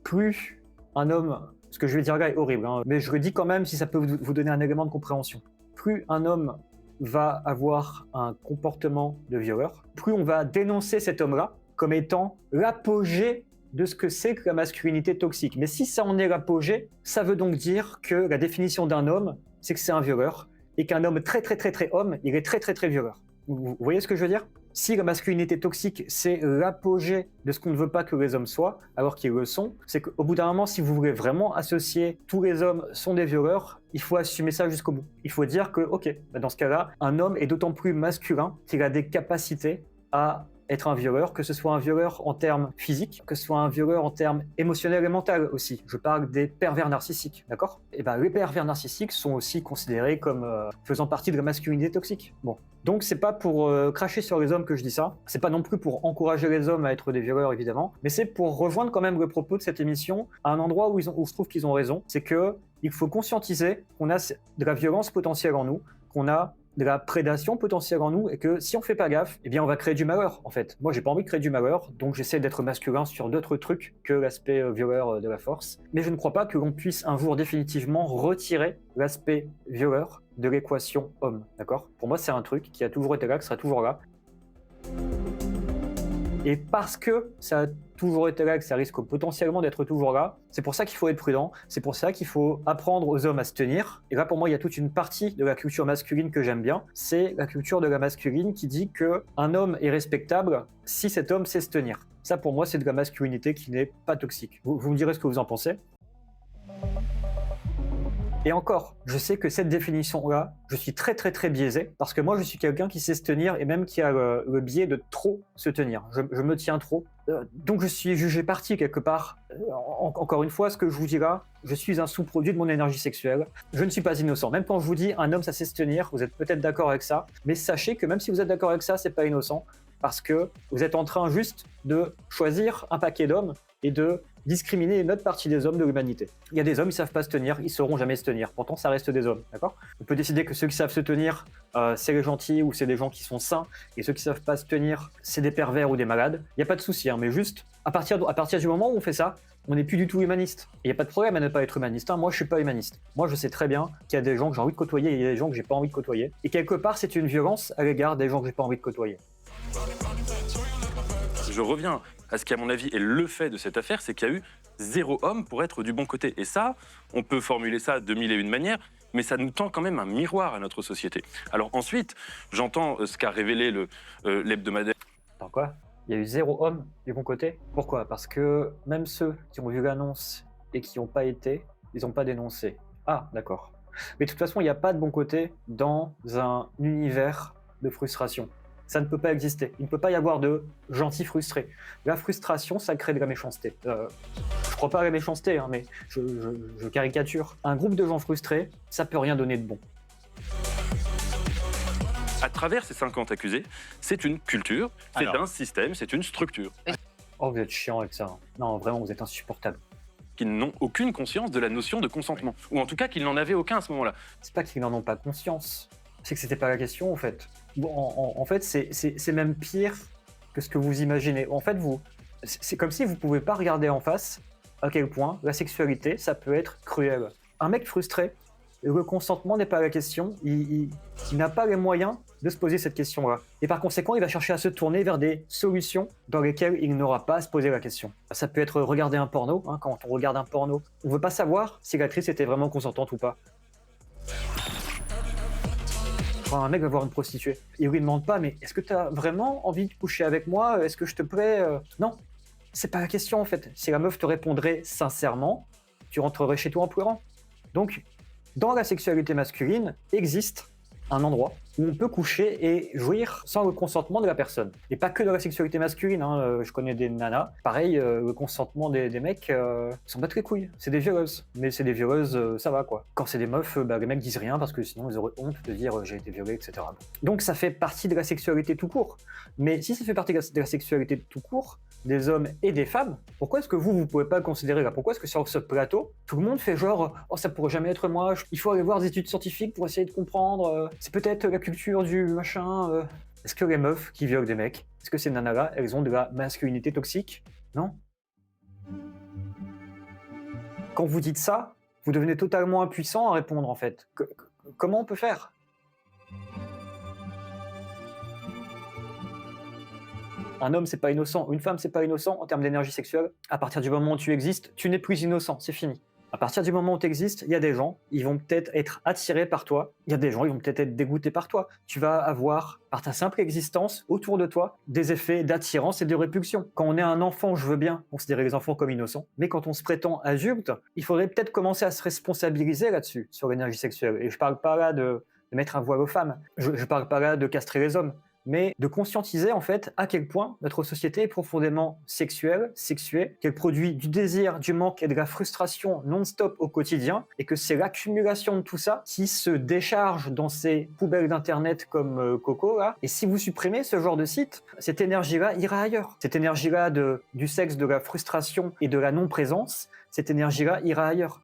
B: plus un homme, ce que je vais dire là est horrible, hein, mais je le dis quand même si ça peut vous donner un élément de compréhension. Plus un homme va avoir un comportement de violeur, plus on va dénoncer cet homme-là comme étant l'apogée de ce que c'est que la masculinité toxique. Mais si ça en est l'apogée, ça veut donc dire que la définition d'un homme, c'est que c'est un violeur, et qu'un homme très homme, il est très violeur. Vous voyez ce que je veux dire ? Si la masculinité toxique, c'est l'apogée de ce qu'on ne veut pas que les hommes soient, alors qu'ils le sont, c'est qu'au bout d'un moment, si vous voulez vraiment associer tous les hommes sont des violeurs, il faut assumer ça jusqu'au bout. Il faut dire que, ok, dans ce cas-là, un homme est d'autant plus masculin qu'il a des capacités à être un violeur, que ce soit un violeur en termes physiques, que ce soit un violeur en termes émotionnels et mentaux aussi. Je parle des pervers narcissiques, d'accord ? Et ben, les pervers narcissiques sont aussi considérés comme faisant partie de la masculinité toxique. Bon. Donc c'est pas pour cracher sur les hommes que je dis ça, c'est pas non plus pour encourager les hommes à être des violeurs évidemment, mais c'est pour rejoindre quand même le propos de cette émission à un endroit où je trouve qu'ils ont raison, c'est que il faut conscientiser qu'on a de la violence potentielle en nous, qu'on a de la prédation potentielle en nous et que si on fait pas gaffe, eh bien on va créer du malheur en fait. Moi j'ai pas envie de créer du malheur, donc j'essaie d'être masculin sur d'autres trucs que l'aspect violeur de la force. Mais je ne crois pas que l'on puisse un jour définitivement retirer l'aspect violeur de l'équation homme, d'accord ? Pour moi c'est un truc qui a toujours été là, qui sera toujours là. Et parce que ça a toujours été là, que ça risque potentiellement d'être toujours là, c'est pour ça qu'il faut être prudent, c'est pour ça qu'il faut apprendre aux hommes à se tenir. Et là, pour moi, il y a toute une partie de la culture masculine que j'aime bien, c'est la culture de la masculine qui dit qu'un homme est respectable si cet homme sait se tenir. Ça, pour moi, c'est de la masculinité qui n'est pas toxique. Vous me direz ce que vous en pensez. Et encore, je sais que cette définition-là, je suis très biaisé, parce que moi je suis quelqu'un qui sait se tenir et même qui a le biais de trop se tenir. Je me tiens trop. Donc je suis jugé parti quelque part. Encore une fois, ce que je vous dis là, je suis un sous-produit de mon énergie sexuelle. Je ne suis pas innocent. Même quand je vous dis un homme ça sait se tenir, vous êtes peut-être d'accord avec ça, mais sachez que même si vous êtes d'accord avec ça, c'est pas innocent, parce que vous êtes en train juste de choisir un paquet d'hommes et de discriminer une autre partie des hommes de l'humanité. Il y a des hommes, ils savent pas se tenir, ils sauront jamais se tenir. Pourtant, ça reste des hommes, d'accord? On peut décider que ceux qui savent se tenir, c'est les gentils ou c'est des gens qui sont sains, et ceux qui savent pas se tenir, c'est des pervers ou des malades. Il y a pas de souci, hein, mais juste à partir du moment où on fait ça, on n'est plus du tout humaniste. Il n'y a pas de problème à ne pas être humaniste. Hein. Moi, je suis pas humaniste. Moi, je sais très bien qu'il y a des gens que j'ai envie de côtoyer et il y a des gens que j'ai pas envie de côtoyer. Et quelque part, c'est une violence à l'égard des gens que j'ai pas envie de côtoyer.
A: Je reviens à ce qui, à mon avis, est le fait de cette affaire, c'est qu'il y a eu 0 homme pour être du bon côté. Et ça, on peut formuler ça de mille et une manières, mais ça nous tend quand même un miroir à notre société. Alors ensuite, j'entends ce qu'a révélé l'hebdomadaire.
B: Attends, quoi? Il y a eu 0 homme du bon côté? Pourquoi? Parce que même ceux qui ont vu l'annonce et qui n'ont pas été, ils n'ont pas dénoncé. Ah, d'accord. Mais de toute façon, il n'y a pas de bon côté dans un univers de frustration. Ça ne peut pas exister. Il ne peut pas y avoir de gentils frustrés. La frustration, ça crée de la méchanceté. Je crois pas à la méchanceté, hein, mais je caricature. Un groupe de gens frustrés, ça peut rien donner de bon.
A: À travers ces 50 accusés, c'est une culture, c'est un système, c'est une structure.
B: Oh, vous êtes chiant avec ça. Hein. Non, vraiment, vous êtes insupportable.
A: Qui n'ont aucune conscience de la notion de consentement. Ou en tout cas, qu'ils n'en avaient aucun à ce moment-là.
B: C'est pas qu'ils n'en ont pas conscience. C'est que c'était pas la question, en fait. Bon, en fait, c'est même pire que ce que vous imaginez. En fait, c'est comme si vous pouvez pas regarder en face à quel point la sexualité, ça peut être cruel. Un mec frustré, le consentement n'est pas la question. Il n'a pas les moyens de se poser cette question-là. Et par conséquent, il va chercher à se tourner vers des solutions dans lesquelles il n'aura pas à se poser la question. Ça peut être regarder un porno. Hein, quand on regarde un porno, on ne veut pas savoir si l'actrice était vraiment consentante ou pas. Quand un mec va voir une prostituée, il lui demande pas, mais est-ce que tu as vraiment envie de coucher avec moi? Est-ce que je te plais? Non, c'est pas la question en fait. Si la meuf te répondrait sincèrement, tu rentrerais chez toi en pleurant. Donc, dans la sexualité masculine, existe un endroit où on peut coucher et jouir sans le consentement de la personne. Et pas que dans la sexualité masculine, hein. Je connais des nanas. Pareil, le consentement des mecs, ils s'en battent les couilles. C'est des violeuses. Mais c'est des violeuses, ça va quoi. Quand c'est des meufs, les mecs disent rien parce que sinon ils auraient honte de dire j'ai été violé, etc. Donc ça fait partie de la sexualité tout court. Mais si ça fait partie de la sexualité tout court, des hommes et des femmes, pourquoi est-ce que vous pouvez pas le considérer là? Pourquoi est-ce que sur ce plateau, tout le monde fait genre « Oh, ça pourrait jamais être moi, il faut aller voir des études scientifiques pour essayer de comprendre, c'est peut-être la culture du machin... » Est-ce que les meufs qui violent des mecs, est-ce que ces nanas-là, elles ont de la masculinité toxique? Non. Quand vous dites ça, vous devenez totalement impuissant à répondre en fait. Comment on peut faire? Un homme, c'est pas innocent. Une femme, c'est pas innocent en termes d'énergie sexuelle. À partir du moment où tu existes, tu n'es plus innocent. C'est fini. À partir du moment où tu existes, il y a des gens, ils vont peut-être être attirés par toi. Il y a des gens, ils vont peut-être être dégoûtés par toi. Tu vas avoir, par ta simple existence, autour de toi, des effets d'attirance et de répulsion. Quand on est un enfant, je veux bien considérer les enfants comme innocents. Mais quand on se prétend adulte, il faudrait peut-être commencer à se responsabiliser là-dessus, sur l'énergie sexuelle. Et je parle pas là de mettre un voile aux femmes. Je parle pas là de castrer les hommes. Mais de conscientiser en fait à quel point notre société est profondément sexuelle, sexuée, qu'elle produit du désir, du manque et de la frustration non-stop au quotidien, et que c'est l'accumulation de tout ça qui se décharge dans ces poubelles d'internet comme Coco là. Et si vous supprimez ce genre de site, cette énergie-là ira ailleurs. Cette énergie-là du sexe, de la frustration et de la non-présence, cette énergie-là ira ailleurs.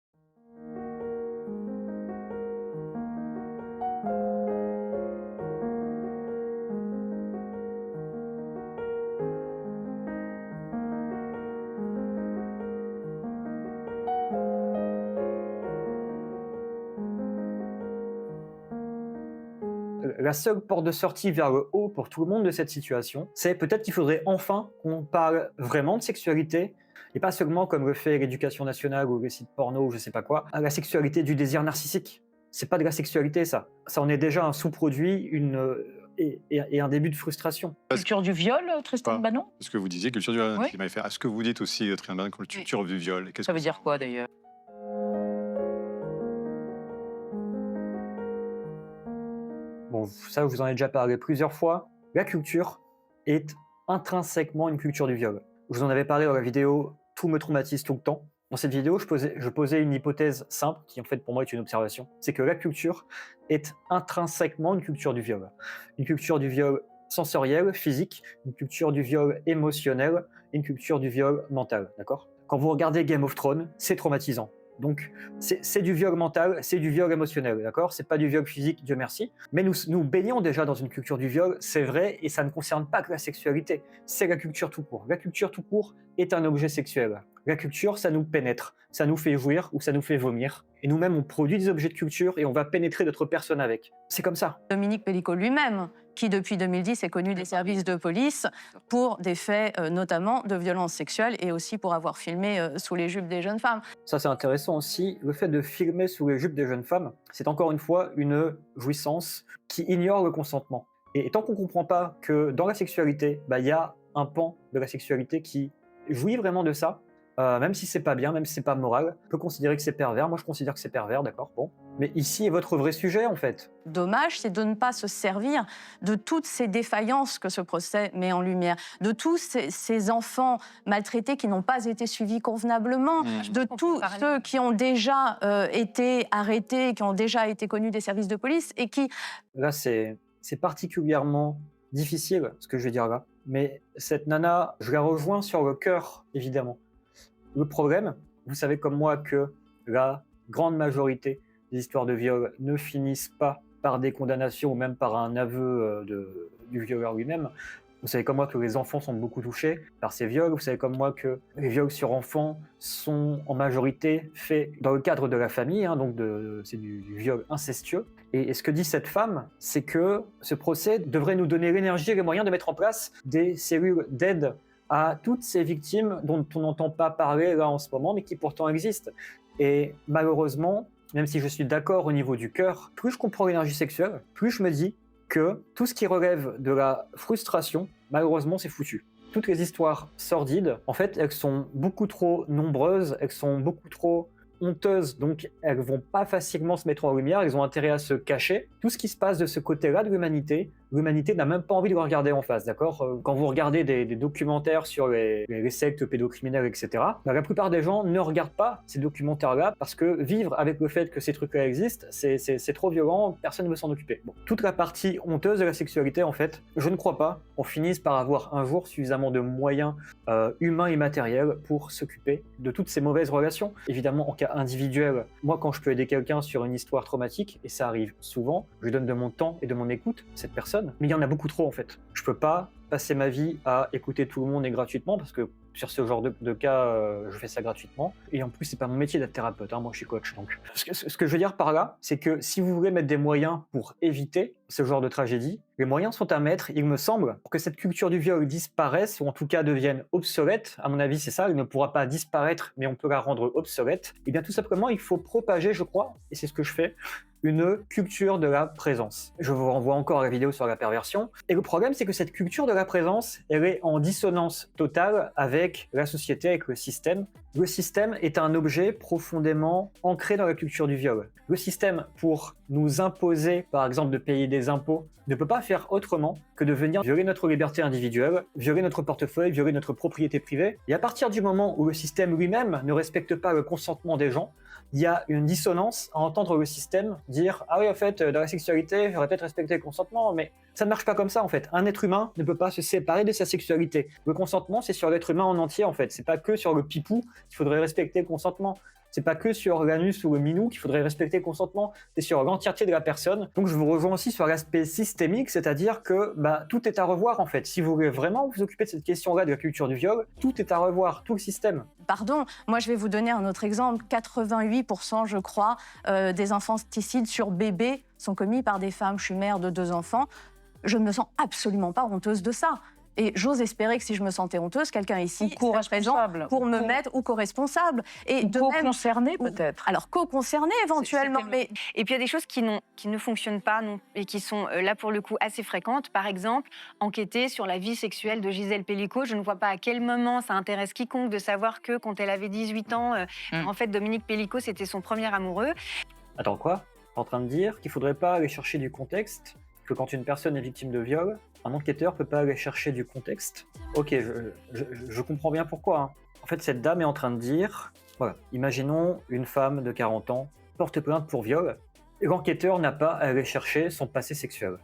B: La seule porte de sortie vers le haut pour tout le monde de cette situation, c'est peut-être qu'il faudrait enfin qu'on parle vraiment de sexualité, et pas seulement comme le fait l'éducation nationale ou les sites porno ou je sais pas quoi, à la sexualité du désir narcissique. C'est pas de la sexualité ça. Ça en est déjà un sous-produit, et un début de frustration.
H: Culture du viol, Tristan Banon?
I: Parce que vous disiez culture du viol,
H: Oui.
I: qui m'avait fait. Est-ce que vous dites aussi, Tristan Banon, culture du viol?
H: Ça veut dire quoi d'ailleurs?
B: Bon, ça, je vous en ai déjà parlé plusieurs fois. La culture est intrinsèquement une culture du viol. Je vous en avais parlé dans la vidéo « Tout me traumatise tout le temps ». Dans cette vidéo, je posais une hypothèse simple, qui en fait pour moi est une observation. C'est que la culture est intrinsèquement une culture du viol. Une culture du viol sensorielle, physique, une culture du viol émotionnel, une culture du viol mental, d'accord? Quand vous regardez Game of Thrones, c'est traumatisant. Donc, c'est du viol mental, c'est du viol émotionnel, d'accord? C'est pas du viol physique, Dieu merci. Mais nous baignons déjà dans une culture du viol, c'est vrai, et ça ne concerne pas que la sexualité, c'est la culture tout court. La culture tout court est un objet sexuel. La culture, ça nous pénètre, ça nous fait jouir ou ça nous fait vomir. Et nous-mêmes, on produit des objets de culture et on va pénétrer d'autres personnes avec. C'est comme ça.
K: Dominique Pellicot lui-même, qui depuis 2010 est connu des services de police pour des faits notamment de violences sexuelles et aussi pour avoir filmé sous les jupes des jeunes femmes.
B: Ça, c'est intéressant aussi. Le fait de filmer sous les jupes des jeunes femmes, c'est encore une fois une jouissance qui ignore le consentement. Et tant qu'on ne comprend pas que dans la sexualité, il y a un pan de la sexualité qui jouit vraiment de ça, même si c'est pas bien, même si c'est pas moral, on peut considérer que c'est pervers. Moi, je considère que c'est pervers, d'accord, bon. Mais ici est votre vrai sujet, en fait.
K: Dommage, c'est de ne pas se servir de toutes ces défaillances que ce procès met en lumière, de tous ces enfants maltraités qui n'ont pas été suivis convenablement, de tous ceux qui ont déjà été arrêtés, qui ont déjà été connus des services de police et qui...
B: Là, c'est particulièrement difficile, ce que je vais dire là. Mais cette nana, je la rejoins sur le cœur, évidemment. Le problème, vous savez comme moi que la grande majorité des histoires de viol ne finissent pas par des condamnations ou même par un aveu du violeur lui-même. Vous savez comme moi que les enfants sont beaucoup touchés par ces viols. Vous savez comme moi que les viols sur enfants sont en majorité faits dans le cadre de la famille, hein, donc c'est du viol incestueux. Et ce que dit cette femme, c'est que ce procès devrait nous donner l'énergie et les moyens de mettre en place des cellules d'aide à toutes ces victimes dont on n'entend pas parler là en ce moment, mais qui pourtant existent. Et malheureusement, même si je suis d'accord au niveau du cœur, plus je comprends l'énergie sexuelle, plus je me dis que tout ce qui relève de la frustration, malheureusement, c'est foutu. Toutes les histoires sordides, en fait, elles sont beaucoup trop nombreuses, elles sont beaucoup trop honteuses, donc elles vont pas facilement se mettre en lumière, elles ont intérêt à se cacher. Tout ce qui se passe de ce côté-là de l'humanité n'a même pas envie de le regarder en face, d'accord? Quand vous regardez des documentaires sur les sectes pédocriminelles, etc., la plupart des gens ne regardent pas ces documentaires-là parce que vivre avec le fait que ces trucs-là existent, c'est trop violent, personne ne veut s'en occuper. Bon. Toute la partie honteuse de la sexualité, en fait, je ne crois pas qu'on finisse par avoir un jour suffisamment de moyens humains et matériels pour s'occuper de toutes ces mauvaises relations. Évidemment, en cas individuel, moi, quand je peux aider quelqu'un sur une histoire traumatique, et ça arrive souvent, je donne de mon temps et de mon écoute à cette personne. Mais il y en a beaucoup trop en fait. Je peux pas passer ma vie à écouter tout le monde et gratuitement parce que sur ce genre de cas, je fais ça gratuitement. Et en plus, c'est pas mon métier d'être thérapeute, hein. Moi je suis coach. Donc, ce que je veux dire par là, c'est que si vous voulez mettre des moyens pour éviter ce genre de tragédie, les moyens sont à mettre, il me semble, pour que cette culture du viol disparaisse ou en tout cas devienne obsolète. À mon avis, c'est ça, elle ne pourra pas disparaître, mais on peut la rendre obsolète. Et bien tout simplement, il faut propager, je crois, et c'est ce que je fais, une culture de la présence. Je vous renvoie encore à la vidéo sur la perversion. Et le problème, c'est que cette culture de la présence, elle est en dissonance totale avec la société, avec le système. Le système est un objet profondément ancré dans la culture du viol. Le système, pour nous imposer, par exemple, de payer des impôts, ne peut pas faire autrement que de venir violer notre liberté individuelle, violer notre portefeuille, violer notre propriété privée. Et à partir du moment où le système lui-même ne respecte pas le consentement des gens, il y a une dissonance à entendre le système dire « Ah oui, en fait, dans la sexualité, j'aurais peut-être respecté le consentement, mais ça ne marche pas comme ça, en fait. Un être humain ne peut pas se séparer de sa sexualité. Le consentement, c'est sur l'être humain en entier, en fait. C'est pas que sur le pipou qu'il faudrait respecter le consentement. C'est pas que sur l'anus ou le minou qu'il faudrait respecter le consentement, c'est sur l'entièreté de la personne. Donc je vous rejoins aussi sur l'aspect systémique, c'est-à-dire que tout est à revoir en fait. Si vous voulez vraiment vous occuper de cette question-là de la culture du viol, tout est à revoir, tout le système.
K: Pardon, moi je vais vous donner un autre exemple. 88%, je crois, des infanticides sur bébés sont commis par des femmes. Je suis mère de 2 enfants. Je ne me sens absolument pas honteuse de ça. Et j'ose espérer que si je me sentais honteuse, quelqu'un ici serait présent pour me mettre, ou co-responsable.
H: Et de co-concerné peut-être.
K: Alors co-concerné éventuellement. Mais...
J: Et puis il y a des choses qui ne fonctionnent pas et qui sont là pour le coup assez fréquentes. Par exemple, enquêter sur la vie sexuelle de Gisèle Pellicot. Je ne vois pas à quel moment ça intéresse quiconque de savoir que quand elle avait 18 ans, en fait Dominique Pellicot c'était son premier amoureux.
B: Attends quoi ? T'es en train de dire qu'il faudrait pas aller chercher du contexte ? Que quand une personne est victime de viol, un enquêteur peut pas aller chercher du contexte. Ok, je comprends bien pourquoi. Hein. En fait, cette dame est en train de dire, voilà, imaginons une femme de 40 ans porte plainte pour viol L'enquêteur n'a pas à aller chercher son passé sexuel.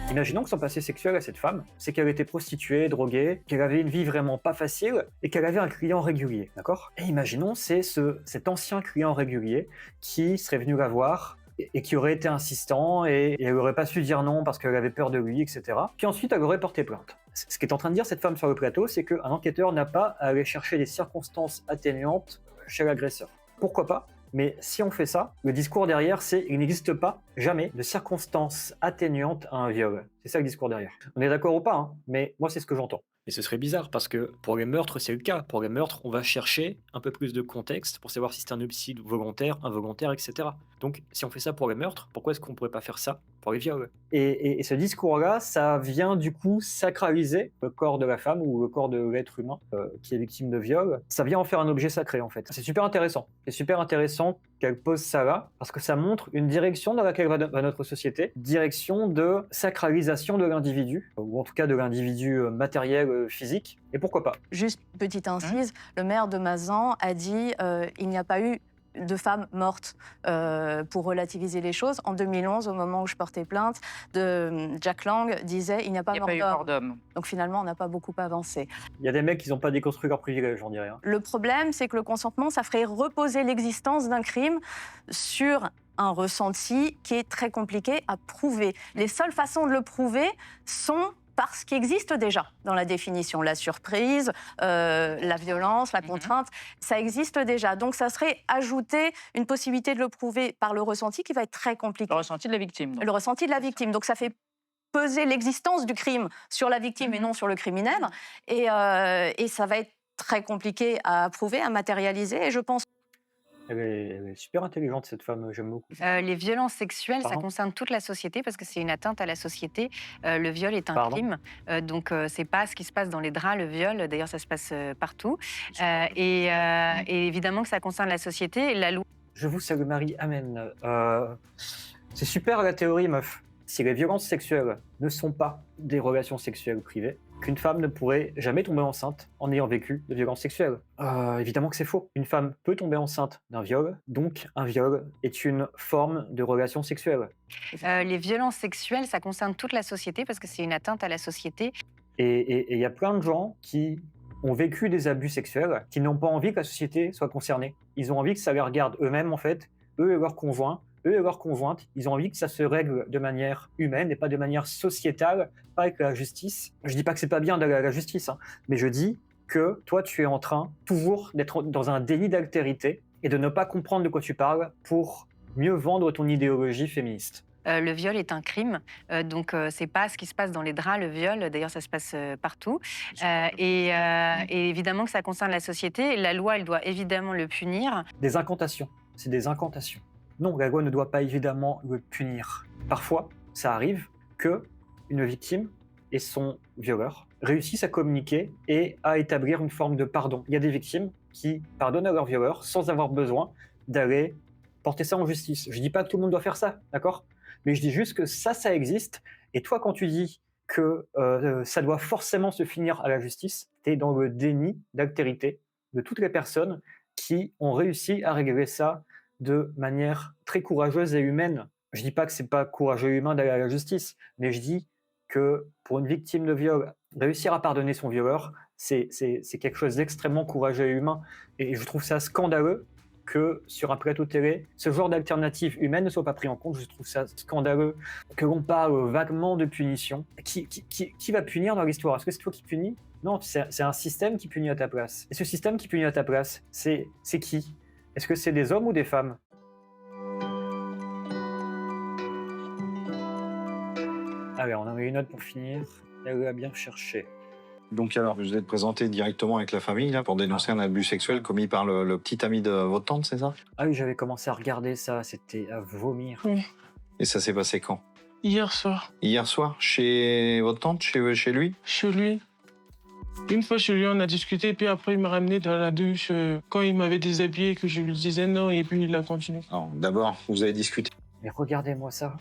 B: Imaginons que son passé sexuel à cette femme, c'est qu'elle était prostituée, droguée, qu'elle avait une vie vraiment pas facile et qu'elle avait un client régulier, d'accord? Et imaginons c'est cet ancien client régulier qui serait venu la voir et qui aurait été insistant et elle n'aurait pas su dire non parce qu'elle avait peur de lui, etc. Puis ensuite, elle aurait porté plainte. Ce qu'est en train de dire cette femme sur le plateau, c'est qu'un enquêteur n'a pas à aller chercher des circonstances atténuantes chez l'agresseur. Pourquoi pas? Mais si on fait ça, le discours derrière, c'est il n'existe pas jamais de circonstances atténuantes à un viol. C'est ça le discours derrière. On est d'accord ou pas, hein, mais moi c'est ce que j'entends. Et ce serait bizarre parce que pour les meurtres, c'est le cas. Pour les meurtres, on va chercher un peu plus de contexte pour savoir si c'est un homicide volontaire, involontaire, etc. Donc si on fait ça pour les meurtres, pourquoi est-ce qu'on ne pourrait pas faire ça pour les viols? Et ce discours-là, ça vient du coup sacraliser le corps de la femme ou le corps de l'être humain qui est victime de viol. Ça vient en faire un objet sacré en fait. C'est super intéressant. C'est super intéressant qu'elle pose ça là parce que ça montre une direction dans laquelle va notre société, direction de sacralisation de l'individu, ou en tout cas de l'individu matériel, physique. Et pourquoi pas?
K: Juste petite incise, le maire de Mazan a dit il n'y a pas eu de femmes mortes pour relativiser les choses. En 2011, au moment où je portais plainte, Jack Lang disait il n'y a pas mort d'homme. Donc finalement, on n'a pas beaucoup avancé.
B: Il y a des mecs qui n'ont pas déconstruit leurs privilèges, on dirait. Hein.
K: Le problème, c'est que le consentement, ça ferait reposer l'existence d'un crime sur un ressenti qui est très compliqué à prouver. Les seules façons de le prouver sont par ce qui existe déjà dans la définition. La surprise, la violence, la contrainte, ça existe déjà. Donc ça serait ajouter une possibilité de le prouver par le ressenti qui va être très compliqué.
H: Le ressenti de la victime.
K: Le ressenti de la victime. Donc ça fait peser l'existence du crime sur la victime et non sur le criminel. Et ça va être très compliqué à prouver, à matérialiser. Et je pense
B: Elle est super intelligente, cette femme, j'aime beaucoup.
J: Les violences sexuelles, ça
B: Pardon
J: concerne toute la société parce que c'est une atteinte à la société. Le viol est un
B: Pardon
J: crime, donc c'est pas ce qui se passe dans les draps, le viol. D'ailleurs, ça se passe partout. Et évidemment que ça concerne la société. La loi.
B: Je vous salue Marie, amen. C'est super la théorie, meuf. Si les violences sexuelles ne sont pas des relations sexuelles privées, qu'une femme ne pourrait jamais tomber enceinte en ayant vécu de violences sexuelles. Évidemment que c'est faux. Une femme peut tomber enceinte d'un viol, donc un viol est une forme de relation sexuelle.
J: Les violences sexuelles, ça concerne toute la société parce que c'est une atteinte à la société.
B: Et il y a plein de gens qui ont vécu des abus sexuels, qui n'ont pas envie que la société soit concernée. Ils ont envie que ça les regarde eux-mêmes, en fait, eux et leurs conjoints, eux et leurs conjointes. Ils ont envie que ça se règle de manière humaine et pas de manière sociétale, pas avec la justice. Je dis pas que c'est pas bien d'aller à la justice, hein, mais je dis que toi, tu es en train toujours d'être dans un déni d'altérité et de ne pas comprendre de quoi tu parles pour mieux vendre ton idéologie féministe.
J: Le viol est un crime, donc c'est pas ce qui se passe dans les draps, le viol. D'ailleurs, ça se passe partout. Et évidemment que ça concerne la société. La loi, elle doit évidemment le punir.
B: Des incantations, c'est des incantations. Non, la loi ne doit pas évidemment le punir. Parfois, ça arrive que une victime et son violeur réussissent à communiquer et à établir une forme de pardon. Il y a des victimes qui pardonnent à leur violeur sans avoir besoin d'aller porter ça en justice. Je dis pas que tout le monde doit faire ça, d'accord ? Mais je dis juste que ça existe. Et toi, quand tu dis que ça doit forcément se finir à la justice, tu es dans le déni d'altérité de toutes les personnes qui ont réussi à régler ça de manière très courageuse et humaine. Je dis pas que c'est pas courageux et humain d'aller à la justice, mais je dis que pour une victime de viol, réussir à pardonner son violeur, c'est quelque chose d'extrêmement courageux et humain. Et je trouve ça scandaleux que sur un plateau télé, ce genre d'alternative humaine ne soit pas pris en compte. Je trouve ça scandaleux que l'on parle vaguement de punition. Qui va punir dans l'histoire? Est-ce que c'est toi qui punis? Non, c'est un système qui punit à ta place. Et ce système qui punit à ta place, c'est qui? Est-ce que c'est des hommes ou des femmes? Allez, on en a une autre pour finir. Elle l'a bien cherché.
I: Donc alors, vous êtes présenté directement avec la famille là, pour dénoncer un abus sexuel commis par le petit ami de votre tante, c'est ça?
B: Ah oui, j'avais commencé à regarder ça, c'était à vomir.
M: Oui.
I: Et ça s'est passé quand?
M: Hier soir.
I: Hier soir? Chez votre tante? Chez lui?
M: Chez lui. Une fois chez lui, on a discuté, puis après il m'a ramené dans la douche quand il m'avait déshabillé, que je lui disais non, et puis il a continué.
I: D'abord, vous avez discuté.
B: Mais regardez-moi ça.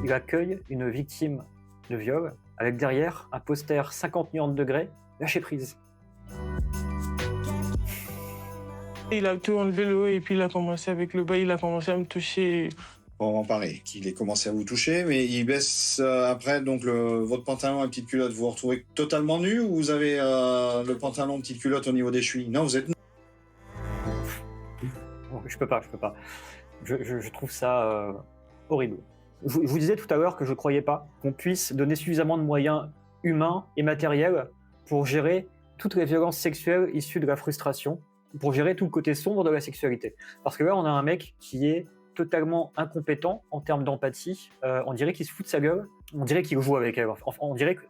B: Il accueille une victime de viol, avec derrière un poster 50 nuances degrés, lâcher prise.
M: Il a tout enlevé le haut et puis il a commencé avec le bas, il a commencé à me toucher.
N: Bon, pareil, qu'il ait commencé à vous toucher, mais il baisse après donc votre pantalon et petite culotte. Vous vous retrouvez totalement nu ou vous avez le pantalon, petite culotte au niveau des chevilles? Non, vous êtes nu.
B: Je peux pas. Je trouve ça horrible. Je vous disais tout à l'heure que je croyais pas qu'on puisse donner suffisamment de moyens humains et matériels pour gérer toutes les violences sexuelles issues de la frustration, pour gérer tout le côté sombre de la sexualité. Parce que là, on a un mec qui est totalement incompétent en termes d'empathie. On dirait qu'il se fout de sa gueule. On dirait qu'il joue avec elle. Enfin, on dirait que...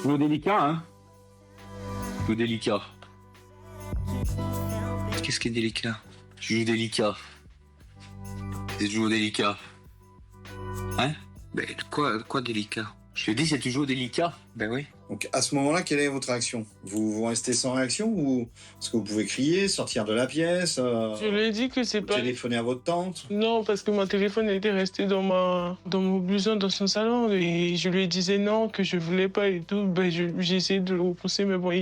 O: Toujours délicat, hein? Toujours délicat. Qu'est-ce qui est délicat? Toujours délicat. C'est toujours délicat. Hein? Ben, quoi délicat? Je te dis, c'est toujours délicat. Ben oui.
N: Donc à ce moment-là, quelle est votre réaction? Vous restez sans réaction ou est-ce que vous pouvez crier, sortir de la pièce
M: Je lui ai dit que c'est pas...
N: Téléphoner à votre tante?
M: Non, parce que mon téléphone était resté dans mon blouson dans son salon et je lui disais non, que je voulais pas et tout. Ben, j'ai essayé de le repousser, mais bon,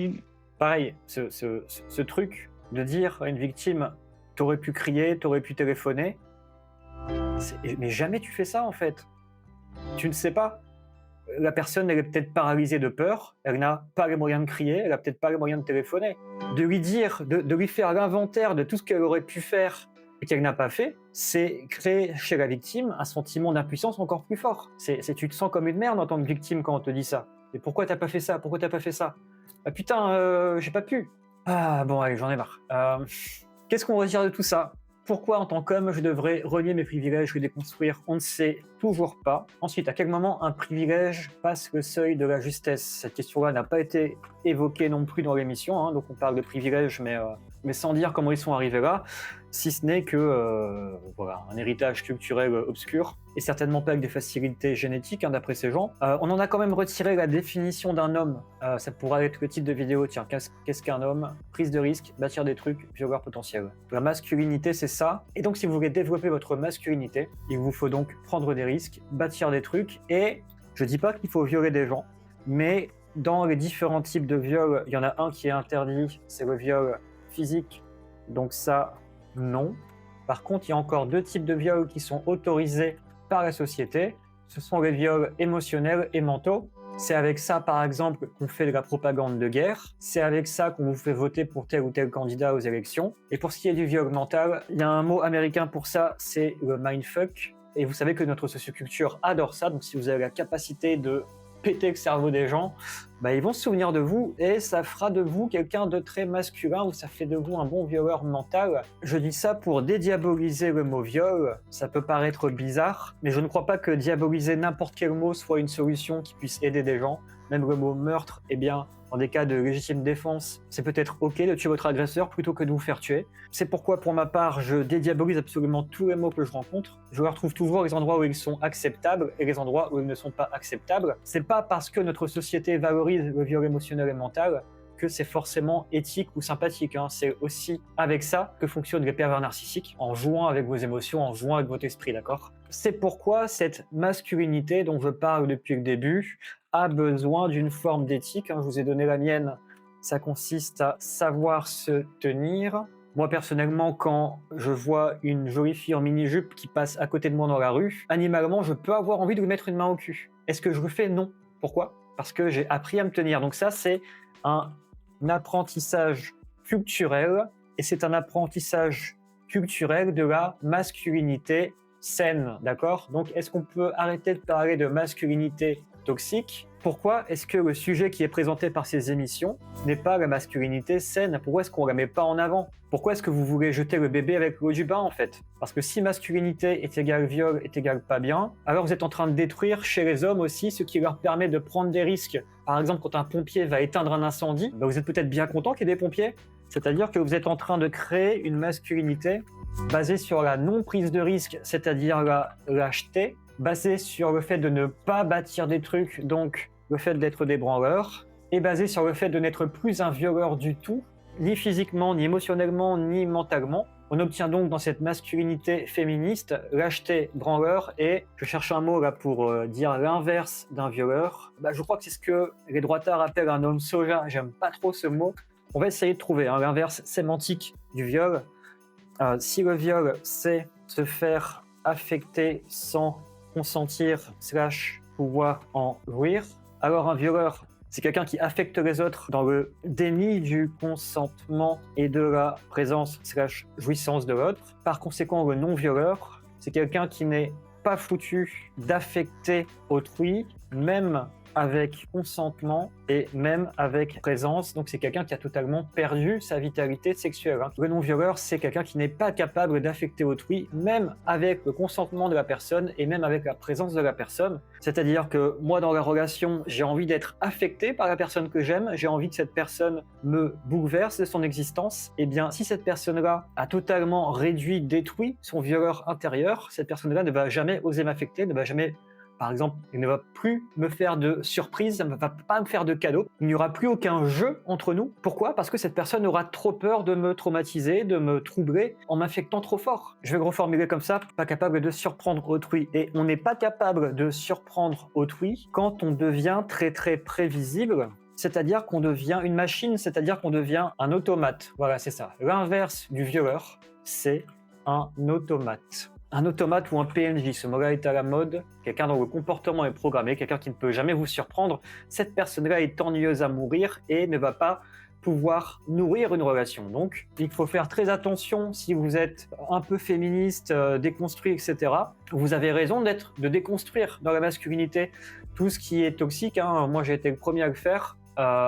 B: Pareil, ce truc de dire à une victime « t'aurais pu crier, t'aurais pu téléphoner », mais jamais tu fais ça en fait. Tu ne sais pas. La personne, elle est peut-être paralysée de peur, elle n'a pas les moyens de crier, elle n'a peut-être pas les moyens de téléphoner. De lui dire, de lui faire l'inventaire de tout ce qu'elle aurait pu faire et qu'elle n'a pas fait, c'est créer chez la victime un sentiment d'impuissance encore plus fort. Tu te sens comme une merde en tant que victime quand on te dit ça. Et pourquoi t'as pas fait ça? Pourquoi t'as pas fait ça? Ah putain, j'ai pas pu. Ah bon, allez, j'en ai marre. Qu'est-ce qu'on retire de tout ça? Pourquoi, en tant qu'homme, je devrais renier mes privilèges, les déconstruire? On ne sait toujours pas. Ensuite, à quel moment un privilège passe le seuil de la justesse? Cette question-là n'a pas été évoquée non plus dans l'émission, hein, donc on parle de privilèges, mais sans dire comment ils sont arrivés là, si ce n'est que voilà, un héritage culturel obscur, et certainement pas avec des facilités génétiques, hein, d'après ces gens. On en a quand même retiré la définition d'un homme. Ça pourrait être le titre de vidéo, tiens, qu'est-ce qu'un homme? Prise de risque, bâtir des trucs, violeur potentiel. La masculinité, c'est ça. Et donc, si vous voulez développer votre masculinité, il vous faut donc prendre des risques, bâtir des trucs, et je dis pas qu'il faut violer des gens, mais dans les différents types de viols, il y en a un qui est interdit, c'est le viol physique, donc ça, non. Par contre, il y a encore deux types de viols qui sont autorisés par la société. Ce sont les viols émotionnels et mentaux. C'est avec ça, par exemple, qu'on fait de la propagande de guerre. C'est avec ça qu'on vous fait voter pour tel ou tel candidat aux élections. Et pour ce qui est du viol mental, il y a un mot américain pour ça, c'est le mindfuck. Et vous savez que notre socioculture adore ça, donc si vous avez la capacité de péter le cerveau des gens, bah ils vont se souvenir de vous et ça fera de vous quelqu'un de très masculin ou ça fait de vous un bon violeur mental. Je dis ça pour dédiaboliser le mot viol, ça peut paraître bizarre, mais je ne crois pas que diaboliser n'importe quel mot soit une solution qui puisse aider des gens. Même le mot meurtre, eh bien, en des cas de légitime défense, c'est peut-être ok de tuer votre agresseur plutôt que de vous faire tuer. C'est pourquoi, pour ma part, je dédiabolise absolument tous les mots que je rencontre. Je leur trouve toujours les endroits où ils sont acceptables et les endroits où ils ne sont pas acceptables. C'est pas parce que notre société valorise le viol émotionnel et mental que c'est forcément éthique ou sympathique, hein. C'est aussi avec ça que fonctionnent les pervers narcissiques, en jouant avec vos émotions, en jouant avec votre esprit, d'accord? C'est pourquoi cette masculinité dont je parle depuis le début a besoin d'une forme d'éthique, hein. Je vous ai donné la mienne, ça consiste à savoir se tenir. Moi, personnellement, quand je vois une jolie fille en mini-jupe qui passe à côté de moi dans la rue, animalement, je peux avoir envie de lui mettre une main au cul. Est-ce que je le fais? Non. Pourquoi? Parce que j'ai appris à me tenir. Donc ça, c'est un apprentissage culturel, et c'est un apprentissage culturel de la masculinité saine, d'accord? Donc, est-ce qu'on peut arrêter de parler de masculinité toxique? Pourquoi est-ce que le sujet qui est présenté par ces émissions n'est pas la masculinité saine? Pourquoi est-ce qu'on ne la met pas en avant? Pourquoi est-ce que vous voulez jeter le bébé avec l'eau du bain, en fait? Parce que si masculinité est égale viol est égale pas bien, alors vous êtes en train de détruire chez les hommes aussi ce qui leur permet de prendre des risques. Par exemple, quand un pompier va éteindre un incendie, bah vous êtes peut-être bien content qu'il y ait des pompiers. C'est-à-dire que vous êtes en train de créer une masculinité basée sur la non-prise de risque, c'est-à-dire la lâcheté, basée sur le fait de ne pas bâtir des trucs, donc le fait d'être des branleurs, et basée sur le fait de n'être plus un violeur du tout, ni physiquement, ni émotionnellement, ni mentalement. On obtient donc dans cette masculinité féministe lâcheté, branleur, et je cherche un mot là pour dire l'inverse d'un violeur. Bah, je crois que c'est ce que les droitards appellent un homme soja. J'aime pas trop ce mot. On va essayer de trouver l'inverse sémantique du viol. Si le viol, c'est se faire affecter sans consentir / pouvoir en jouir, alors un violeur, c'est quelqu'un qui affecte les autres dans le déni du consentement et de la présence / jouissance de l'autre. Par conséquent, le non-violeur, c'est quelqu'un qui n'est pas foutu d'affecter autrui, même avec consentement et même avec présence. Donc c'est quelqu'un qui a totalement perdu sa vitalité sexuelle. Le non-violeur, c'est quelqu'un qui n'est pas capable d'affecter autrui, même avec le consentement de la personne et même avec la présence de la personne. C'est-à-dire que moi, dans la relation, j'ai envie d'être affecté par la personne que j'aime, j'ai envie que cette personne me bouleverse de son existence. Et bien, si cette personne-là a totalement réduit, détruit son violeur intérieur, cette personne-là ne va jamais oser m'affecter, ne va jamais... Par exemple, il ne va plus me faire de surprise, il ne va pas me faire de cadeaux. Il n'y aura plus aucun jeu entre nous. Pourquoi ? Parce que cette personne aura trop peur de me traumatiser, de me troubler en m'affectant trop fort. Je vais le reformuler comme ça, pas capable de surprendre autrui. Et on n'est pas capable de surprendre autrui quand on devient très très prévisible. C'est-à-dire qu'on devient une machine, c'est-à-dire qu'on devient un automate. Voilà, c'est ça. L'inverse du violeur, c'est un automate. Un automate ou un PNJ, ce mot-là est à la mode, quelqu'un dont le comportement est programmé, quelqu'un qui ne peut jamais vous surprendre. Cette personne-là est ennuyeuse à mourir et ne va pas pouvoir nourrir une relation. Donc, il faut faire très attention si vous êtes un peu féministe, déconstruit, etc. Vous avez raison de déconstruire dans la masculinité tout ce qui est toxique. Moi, j'ai été le premier à le faire.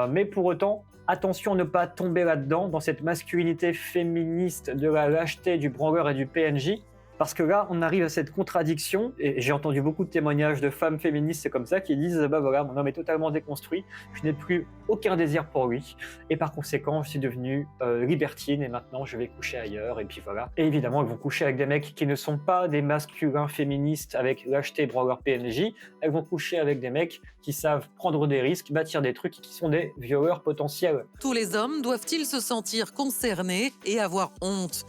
B: Mais pour autant, attention à ne pas tomber là-dedans, dans cette masculinité féministe de la lâcheté, du branleur et du PNJ. Parce que là, on arrive à cette contradiction, et j'ai entendu beaucoup de témoignages de femmes féministes, c'est comme ça, qui disent « bah voilà, mon homme est totalement déconstruit, je n'ai plus aucun désir pour lui, et par conséquent, je suis devenue libertine, et maintenant je vais coucher ailleurs, et puis voilà. » Et évidemment, elles vont coucher avec des mecs qui ne sont pas des masculins féministes avec lâcheté, branleur, PNJ, elles vont coucher avec des mecs qui savent prendre des risques, bâtir des trucs, et qui sont des violeurs potentiels.
C: Tous les hommes doivent-ils se sentir concernés et avoir honte ?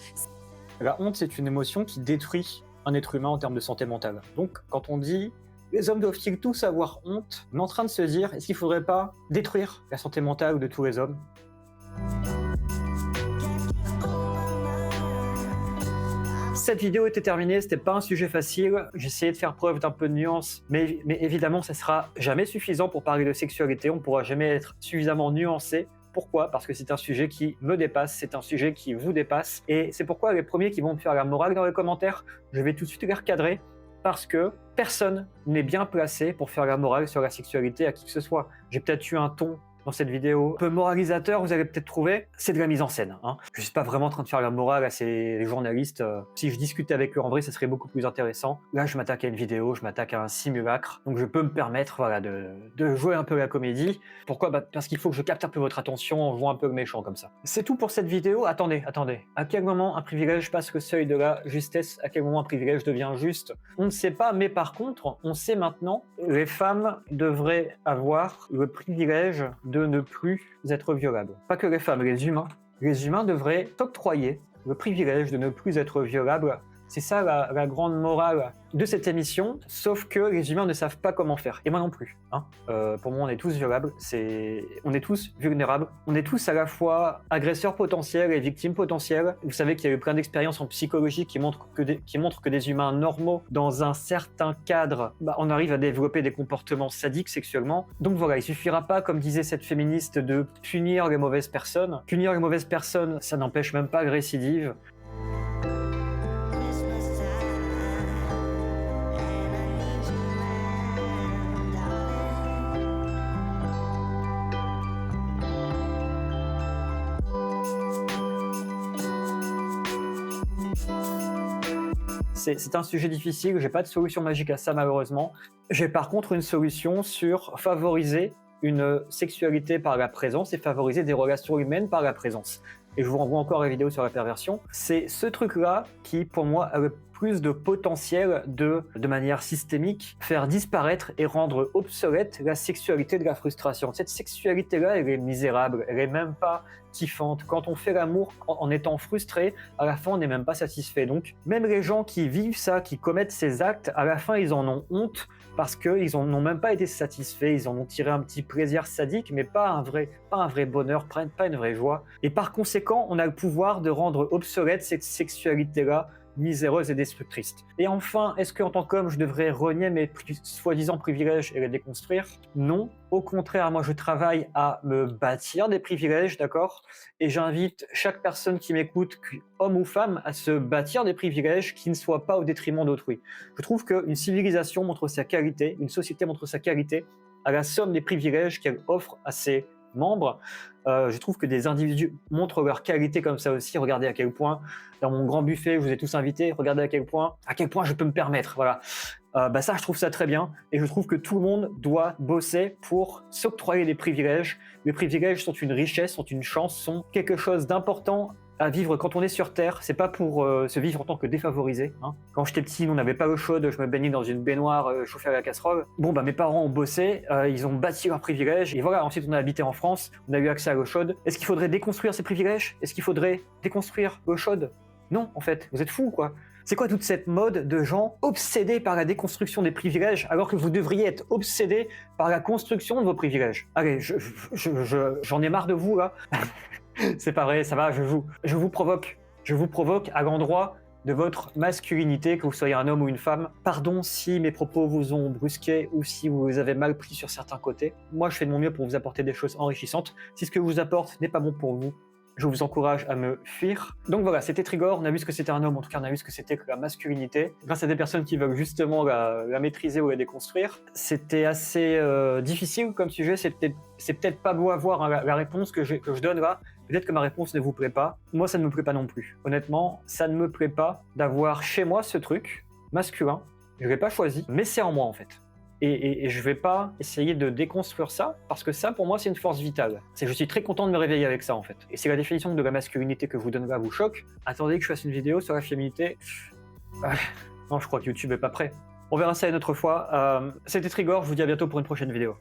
B: La honte, c'est une émotion qui détruit un être humain en termes de santé mentale. Donc, quand on dit « les hommes doivent-ils tous avoir honte ?», on est en train de se dire « est-ce qu'il ne faudrait pas détruire la santé mentale de tous les hommes ?» Cette vidéo était terminée, c'était pas un sujet facile, j'essayais de faire preuve d'un peu de nuance, mais évidemment, ça sera jamais suffisant pour parler de sexualité, on ne pourra jamais être suffisamment nuancé. Pourquoi ? Parce que c'est un sujet qui me dépasse, c'est un sujet qui vous dépasse. Et c'est pourquoi les premiers qui vont me faire la morale dans les commentaires, je vais tout de suite les recadrer, parce que personne n'est bien placé pour faire la morale sur la sexualité à qui que ce soit. J'ai peut-être eu un ton dans cette vidéo un peu moralisateur, vous allez peut-être trouver, c'est de la mise en scène. Je ne suis pas vraiment en train de faire la morale à ces journalistes. Si je discutais avec eux en vrai, ça serait beaucoup plus intéressant. Là, je m'attaque à une vidéo, je m'attaque à un simulacre, donc je peux me permettre de jouer un peu la comédie. Pourquoi ? Parce qu'il faut que je capte un peu votre attention en jouant un peu le méchant comme ça. C'est tout pour cette vidéo. Attendez. À quel moment un privilège passe le seuil de la justesse ? À quel moment un privilège devient juste ? On ne sait pas, mais par contre, on sait maintenant, les femmes devraient avoir le privilège de ne plus être violables. Pas que les femmes, les humains. Les humains devraient octroyer le privilège de ne plus être violables. C'est ça la grande morale de cette émission, sauf que les humains ne savent pas comment faire. Et moi non plus. Pour moi, on est tous violables, on est tous vulnérables, on est tous à la fois agresseurs potentiels et victimes potentielles. Vous savez qu'il y a eu plein d'expériences en psychologie qui montrent que des humains normaux, dans un certain cadre, on arrive à développer des comportements sadiques sexuellement. Donc voilà, il suffira pas, comme disait cette féministe, de punir les mauvaises personnes. Punir les mauvaises personnes, ça n'empêche même pas la récidive. C'est un sujet difficile, j'ai pas de solution magique à ça malheureusement. J'ai par contre une solution sur favoriser une sexualité par la présence et favoriser des relations humaines par la présence. Et je vous renvoie encore à la vidéo sur la perversion. C'est ce truc-là qui, pour moi, a le plus de potentiel de manière systémique, faire disparaître et rendre obsolète la sexualité de la frustration. Cette sexualité-là, elle est misérable, elle est même pas kiffante. Quand on fait l'amour en étant frustré, à la fin, on n'est même pas satisfait. Donc, même les gens qui vivent ça, qui commettent ces actes, à la fin, ils en ont honte parce qu'ils n'ont même pas été satisfaits, ils en ont tiré un petit plaisir sadique, mais pas un vrai bonheur, pas une vraie joie. Et par conséquent, on a le pouvoir de rendre obsolète cette sexualité-là, miséreuse et destructrice. Et enfin, est-ce qu'en tant qu'homme, je devrais renier mes soi-disant privilèges et les déconstruire? Non. Au contraire, moi, je travaille à me bâtir des privilèges, d'accord? Et j'invite chaque personne qui m'écoute, homme ou femme, à se bâtir des privilèges qui ne soient pas au détriment d'autrui. Je trouve qu'une civilisation montre sa qualité, une société montre sa qualité à la somme des privilèges qu'elle offre à ses membres. Je trouve que des individus montrent leur qualité comme ça aussi. Regardez à quel point, dans mon grand buffet, je vous ai tous invités, regardez à quel point je peux me permettre. Voilà. Ça, je trouve ça très bien. Et je trouve que tout le monde doit bosser pour s'octroyer des privilèges. Les privilèges sont une richesse, sont une chance, sont quelque chose d'important à vivre quand on est sur Terre. C'est pas pour se vivre en tant que défavorisé. Hein. Quand j'étais petit, on n'avait pas l'eau chaude, je me baignais dans une baignoire chauffée à la casserole. Bon, mes parents ont bossé, ils ont bâti leurs privilèges, et voilà, ensuite on a habité en France, on a eu accès à l'eau chaude. Est-ce qu'il faudrait déconstruire ces privilèges? Est-ce qu'il faudrait déconstruire l'eau chaude? Non, en fait, vous êtes fous, quoi. C'est quoi toute cette mode de gens obsédés par la déconstruction des privilèges alors que vous devriez être obsédés par la construction de vos privilèges? Allez, j'en ai marre de vous, là. C'est pas vrai, ça va, je vous provoque. Je vous provoque à l'endroit de votre masculinité, que vous soyez un homme ou une femme. Pardon si mes propos vous ont brusqué ou si vous les avez mal pris sur certains côtés. Moi, je fais de mon mieux pour vous apporter des choses enrichissantes. Si ce que je vous apporte n'est pas bon pour vous, je vous encourage à me fuir. Donc voilà, c'était Trigor, on a vu ce que c'était un homme, en tout cas on a vu ce que c'était que la masculinité, grâce à des personnes qui veulent justement la maîtriser ou la déconstruire. C'était assez difficile comme sujet, c'est peut-être pas beau à voir, hein, la réponse que je donne là. Peut-être que ma réponse ne vous plaît pas. Moi, ça ne me plaît pas non plus. Honnêtement, ça ne me plaît pas d'avoir chez moi ce truc masculin. Je ne l'ai pas choisi, mais c'est en moi en fait. Et je ne vais pas essayer de déconstruire ça, parce que ça, pour moi, c'est une force vitale. Je suis très content de me réveiller avec ça, en fait. Et si la définition de la masculinité que je vous donne là vous choque, attendez que je fasse une vidéo sur la féminité. Non, je crois que YouTube n'est pas prêt. On verra ça une autre fois. C'était Trigor, je vous dis à bientôt pour une prochaine vidéo.